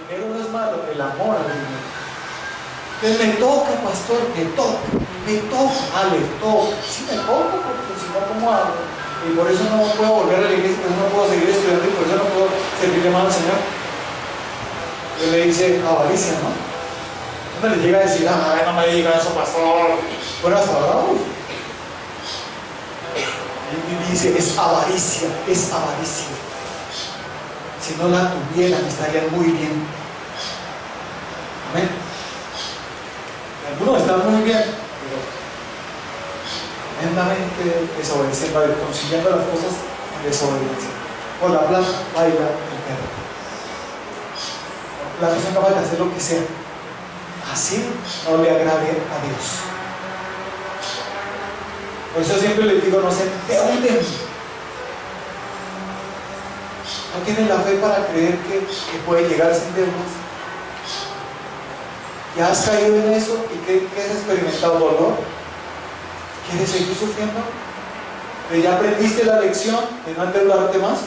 Speaker 1: dinero no es malo, el amor al dinero. Entonces me toca, pastor, me toca, le toca. Sí me toca, porque si no, ¿cómo hago? Y por eso no puedo volver a la iglesia, por eso no puedo seguir estudiando y por eso no puedo servirle más al Señor. Él le dice avaricia, ¿no? No le llega a decir, ay, no me diga eso, pastor. Bueno, hasta ahora, y dice, es avaricia. Si no la tuvieran, estarían muy bien. Amén. Algunos están muy bien, pero tremendamente desobedeciendo a Dios, consiguiendo las cosas en desobediencia. Por la plata baila el perro. La persona es capaz de hacer lo que sea. Así no le agrade a Dios. Por eso siempre les digo, no se endeuden. No tienen la fe para creer que puede llegar sin deudas. ¿Ya has caído en eso? ¿Y qué has experimentado? ¿Dolor? ¿Quieres seguir sufriendo? ¿Pero ya aprendiste la lección de no endeudarte más?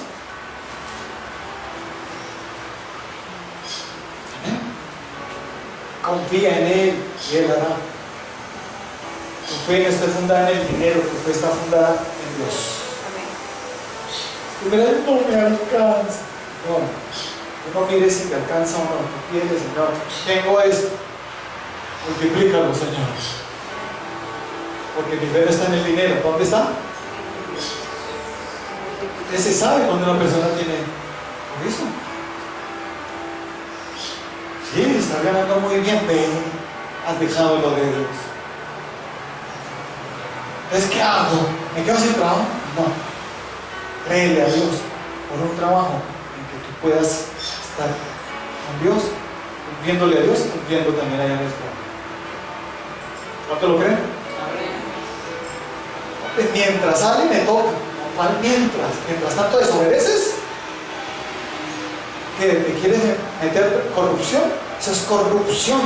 Speaker 1: ¿Eh? Confía en Él y Él hará. Tu fe no está fundada en el dinero, tu fe está fundada en Dios. Primero, no me alcanza. No mires si te alcanza o no. Tú pides, Señor, tengo esto. Multiplícalo, Señor. Porque mi fe no está en el dinero. ¿Dónde está? Usted se sabe cuando una persona tiene eso. Sí, estás ganando muy bien, pero has dejado lo de Dios. Entonces, ¿qué hago? ¿Me quedo sin trabajo? No. Créele a Dios por un trabajo en que tú puedas estar con Dios, cumpliéndole a Dios y cumpliendo también allá en el trabajo. ¿Cuánto lo creen? Mientras sale me toca. Mientras tanto desobedeces, que te quieres meter corrupción, eso es corrupción.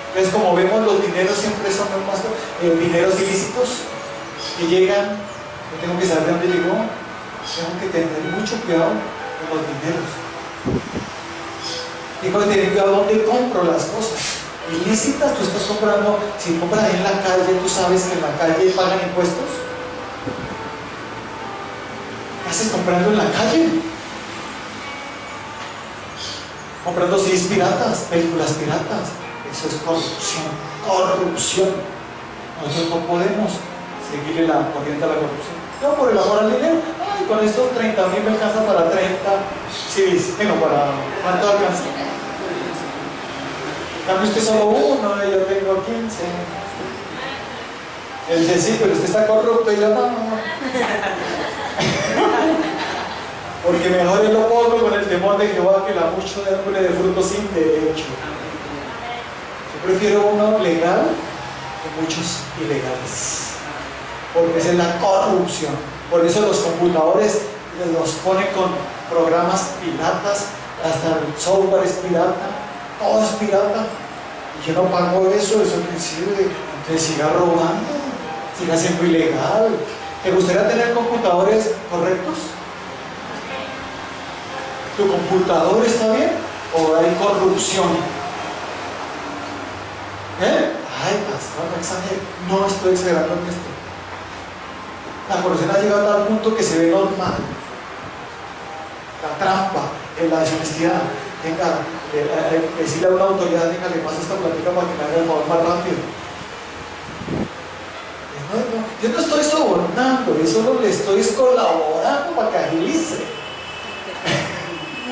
Speaker 1: Entonces, como vemos, los dineros siempre son más dineros ilícitos que llegan. Yo tengo que saber de dónde llegó, tengo que tener mucho cuidado los dineros. Tengo que tener cuidado dónde compro las cosas. Ilícitas, tú estás comprando, si compras ahí en la calle, tú sabes que en la calle pagan impuestos. ¿Qué haces comprando en la calle? Comprando CDs piratas, películas piratas. Eso es corrupción, corrupción. Nosotros no podemos seguirle la corriente a la corrupción. No, por el amor al dinero. Ay, con estos 30.000 me alcanza para 30 CDs. Bueno, ¿para cuánto alcanza? Cambio usted solo uno, yo tengo 15. Él dice, sí, pero usted está corrupto. Y yo, no. Porque mejor es lo poco con el temor de Jehová que la mucho de hambre de frutos sin derecho. Yo prefiero uno legal que muchos ilegales. Porque esa es la corrupción. Por eso los computadores los ponen con programas piratas, hasta el software es pirata, todo es pirata. Y yo no pago eso me sirve. Entonces siga robando, siga siendo ilegal. ¿Te gustaría tener computadores correctos? ¿Tu computador está bien o hay corrupción? Ay, pastor, no exagere. No estoy exagerando en esto. La corrupción ha llegado a tal punto que se ve normal. La trampa, la deshonestidad. Venga, decirle a una autoridad, venga, le paso esta plática para que me haga el favor más rápido. Yo no estoy sobornando, yo solo le estoy colaborando para que agilice.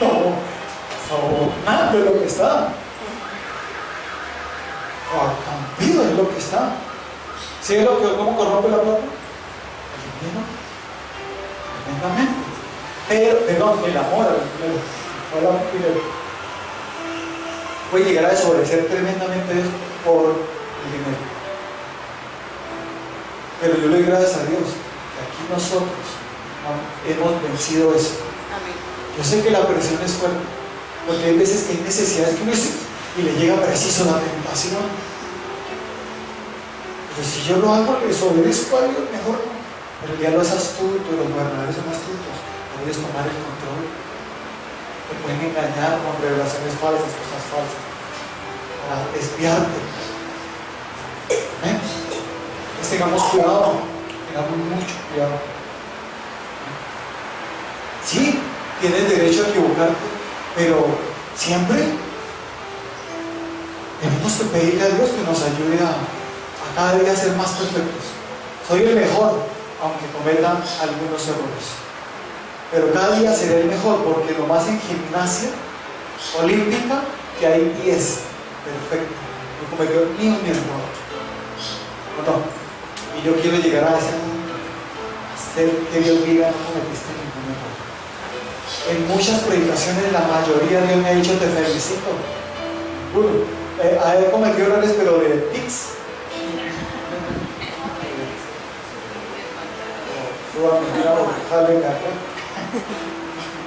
Speaker 1: No, sobornando es lo que está. Corrompido es lo que está. ¿Sí es lo que cómo corrompe la plata? El dinero. Tremendamente. Pero, perdón, el amor al dinero. Puede llegar a desobedecer tremendamente por el dinero. Pero yo le doy gracias a Dios que aquí nosotros hemos vencido eso.
Speaker 2: Amén.
Speaker 1: Yo sé que la presión es fuerte, porque hay veces que hay necesidades que uno dice, y le llega preciso la tentación. Pero si yo lo hago, le desobedezco a Dios, mejor no. Pero ya lo es astuto, los gobernadores son astutos, puedes tomar el control. Te pueden engañar con revelaciones falsas, cosas falsas, para desviarte. ¿Amén? Entonces tengamos cuidado, tengamos mucho cuidado. Sí, tienes derecho a equivocarte, pero siempre tenemos que pedirle a Dios que nos ayude a cada día ser más perfectos. Soy el mejor, aunque cometa algunos errores. Pero cada día seré el mejor, porque nomás en gimnasia olímpica que hay 10 perfectos. No cometió ni un error. No. Y yo quiero llegar a ese punto, a ser que Dios diga, no cometiste ningún error. En muchas predicaciones, la mayoría Dios me ha dicho, te felicito. He cometido errores, pero de tics.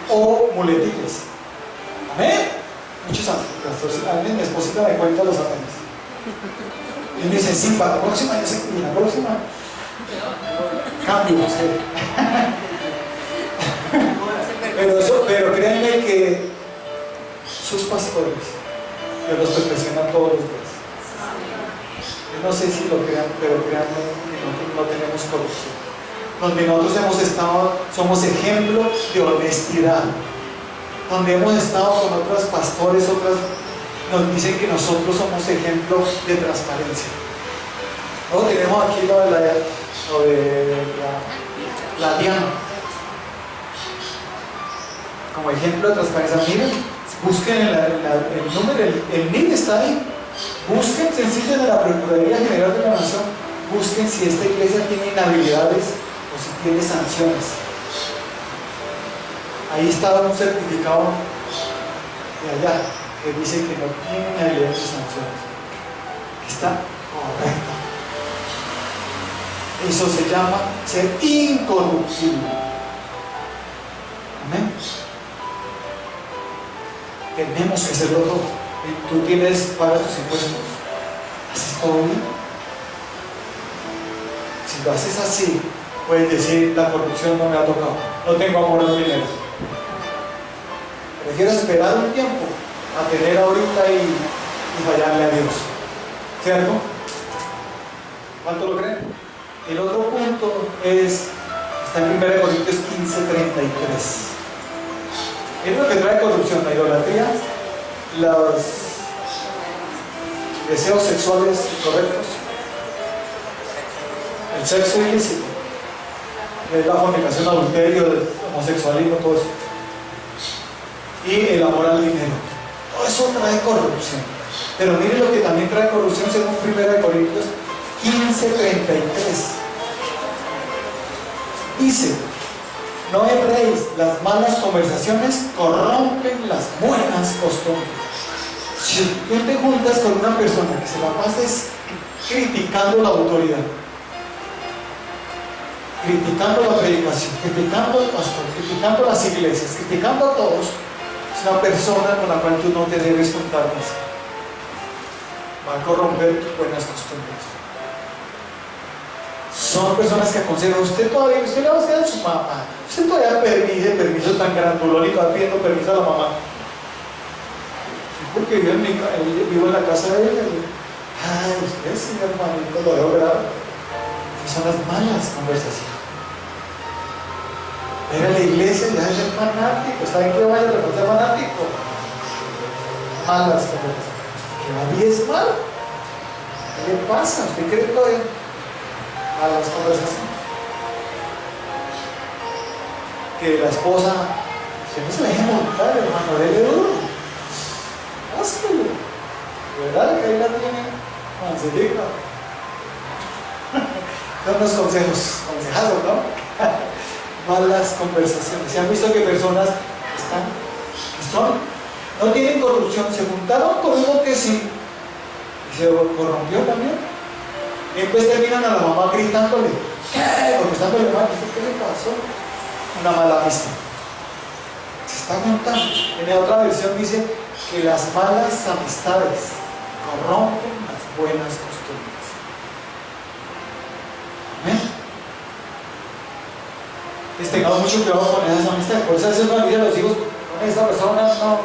Speaker 1: O muletillas. Amén. Muchos años, mi esposita me cuenta los amenes. Y me dice, sí, para la próxima ya sé que la próxima cambio, ¿sí? Pero créanme que sus pastores, Dios los perfecciona todos los días. Yo no sé si lo crean, pero créanme que nosotros no tenemos corrupción. Donde nosotros hemos estado, somos ejemplo de honestidad. Donde hemos estado con otros pastores, nos dicen que nosotros somos ejemplo de transparencia. Luego tenemos aquí lo de la Diana. Como ejemplo de transparencia. Miren, busquen el número, el NID está ahí. Busquen sencillo de la Procuraduría General de la Nación. Busquen si esta iglesia tiene inhabilidades o si tiene sanciones. Ahí está un certificado de allá que dice que no tiene inhabilidades y sanciones. Que está correcto. Eso se llama ser incorruptible. Amén. Tenemos que hacerlo todo. Tú pagas tus impuestos, haces todo bien. Si lo haces así, puedes decir, la corrupción no me ha tocado, no tengo amor al dinero. Prefiero esperar un tiempo a tener ahorita y fallarle a Dios. ¿Cierto? ¿Cuánto lo creen? El otro punto está en 1 Corintios 15:33. Es lo que trae corrupción, la idolatría, los deseos sexuales incorrectos, el sexo ilícito, la fornicación, adulterio, el homosexualismo, todo eso, y el amor al dinero. Todo eso trae corrupción. Pero miren lo que también trae corrupción según 1 Corintios 15:33. Dice: no erréis, las malas conversaciones corrompen las buenas costumbres. Si tú te juntas con una persona que se la pases criticando la autoridad, criticando la predicación, criticando al pastor, criticando las iglesias, criticando a todos, es una persona con la cual tú no te debes juntar más. Va a corromper tus buenas costumbres. Son personas que aconsejan: usted le va a hacer a su mamá, usted todavía pide permiso tan grandulón y va pidiendo permiso a la mamá. Porque vivo en la casa de ella. Ay, usted sí, mi hermanito, lo veo grave. Son las malas conversaciones. Ir a la iglesia ya es el fanático. ¿Saben qué vaya a ser fanático? Malas conversaciones. ¿Que va a diezmar? ¿Qué le pasa? ¿Usted cree todavía? Malas conversaciones. Que la esposa, usted no se la deje montar, hermano, dele duro. Hácelo. ¿Verdad? Que ahí la tiene mancelita. Son los consejazos, ¿no? Malas conversaciones. ¿Se han visto que personas no tienen corrupción, se juntaron con uno que sí y se corrompió también? Y después terminan a la mamá gritándole: ¿qué? Contestándole: hermano, ¿qué le pasó? Una mala amistad. Se está juntando. En otra versión dice que las malas amistades corrompen las buenas costumbres. Amén. Entonces tengamos mucho cuidado con esas amistades. Por eso a veces uno dice a los hijos: con esta persona no.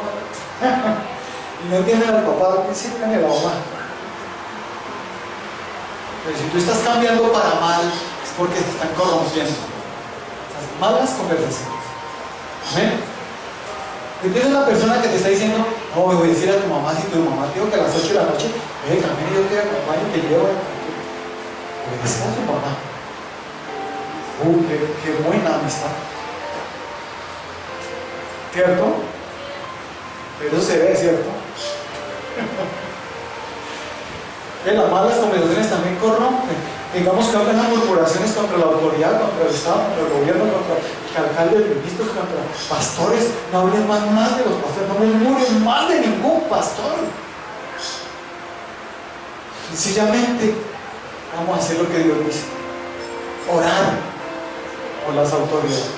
Speaker 1: Y no entienden al papá al principio ni a la mamá. Pero si tú estás cambiando para mal, es porque te están corrompiendo. Esas malas conversaciones. Amén. Entonces una persona que te está diciendo: no, me voy a decir a tu mamá, si tu mamá te dijo que a las 8 de la noche, camine, yo te acompaño, te llevo. Obedece a su mamá. Qué buena amistad. ¿Cierto? Pero eso se ve, ¿cierto? Las malas conversaciones también corrompen. Digamos que hablan murmuraciones contra la autoridad, contra el Estado, contra el gobierno, contra el alcalde, los ministros, contra pastores. No hablen más de los pastores, no murmuren más de ningún pastor. Sencillamente vamos a hacer lo que Dios dice: orar por las autoridades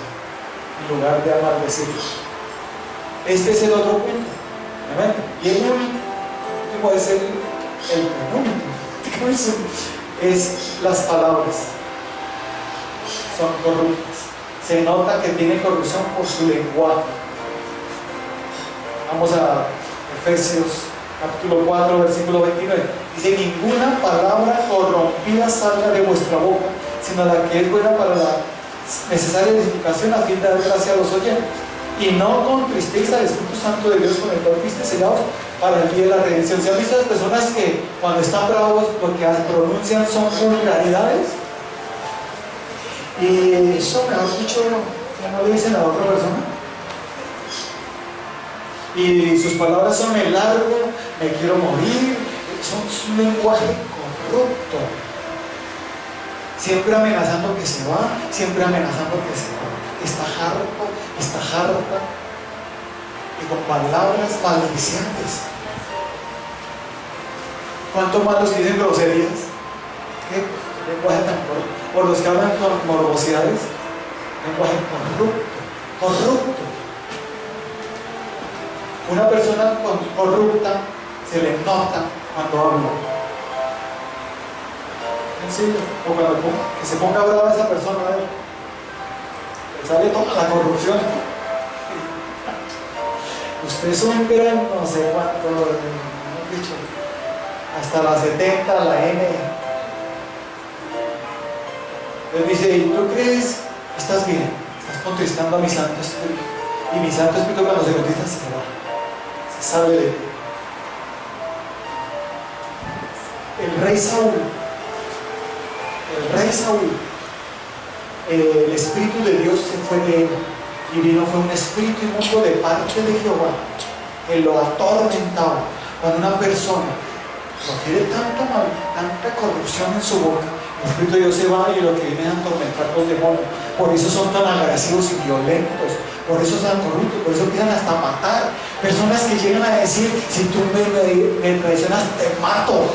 Speaker 1: en lugar de maldecirlos. Este es el otro punto. ¿Amén? Y el último es el penúltimo. Es las palabras. Son corruptas. Se nota que tiene corrupción por su lenguaje. Vamos a Efesios capítulo 4, versículo 29. Dice: ninguna palabra corrompida salga de vuestra boca, sino la que es buena para la necesaria edificación, a fin de dar gracia a los oyentes. Y no contristéis al Espíritu Santo de Dios, con el cual fuiste sellados para el día de la redención. ¿Se han visto las personas que cuando están bravos lo que pronuncian son vulgaridades? Y eso, mejor dicho, ya no le dicen a otra persona. Y sus palabras son: me largo, me quiero morir. Son un lenguaje corrupto. Siempre amenazando que se va, siempre amenazando que se va. Está harta, y con palabras maldicientes. ¿Cuántos más los que dicen groserías? ¿Qué lenguaje tan corrupto? O los que hablan con morbosidades, lenguaje corrupto. Una persona corrupta se le nota cuando habla. Sencillo. O cuando que se ponga brava esa persona, le sale toda la corrupción. usted es un gran no sé cuánto, mejor dicho, hasta la 70, la N. Él dice, ¿y tú crees? Estás bien, estás contristando a mi Santo Espíritu. Y mi Santo Espíritu cuando se contrista se va, se sale de ti. El rey Saúl, el Espíritu de Dios se fue de él y vino fue un espíritu inmundo de parte de Jehová que lo atormentaba. Cuando una persona profiere tanto mal, tanta corrupción en su boca, el Espíritu de Dios se va y lo que viene es a atormentar los demonios. Por eso son tan agresivos y violentos, por eso son corruptos, por eso empiezan hasta a matar. Personas que llegan a decir, si tú me traicionas, te mato.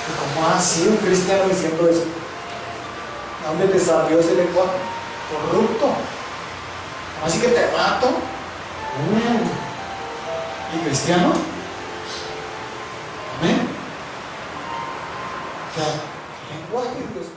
Speaker 1: ¿Cómo así un cristiano diciendo eso? ¿De dónde te salió ese lenguaje? Corrupto. Así que te mato. ¿Y cristiano? Amén. O sea, el lenguaje de Dios.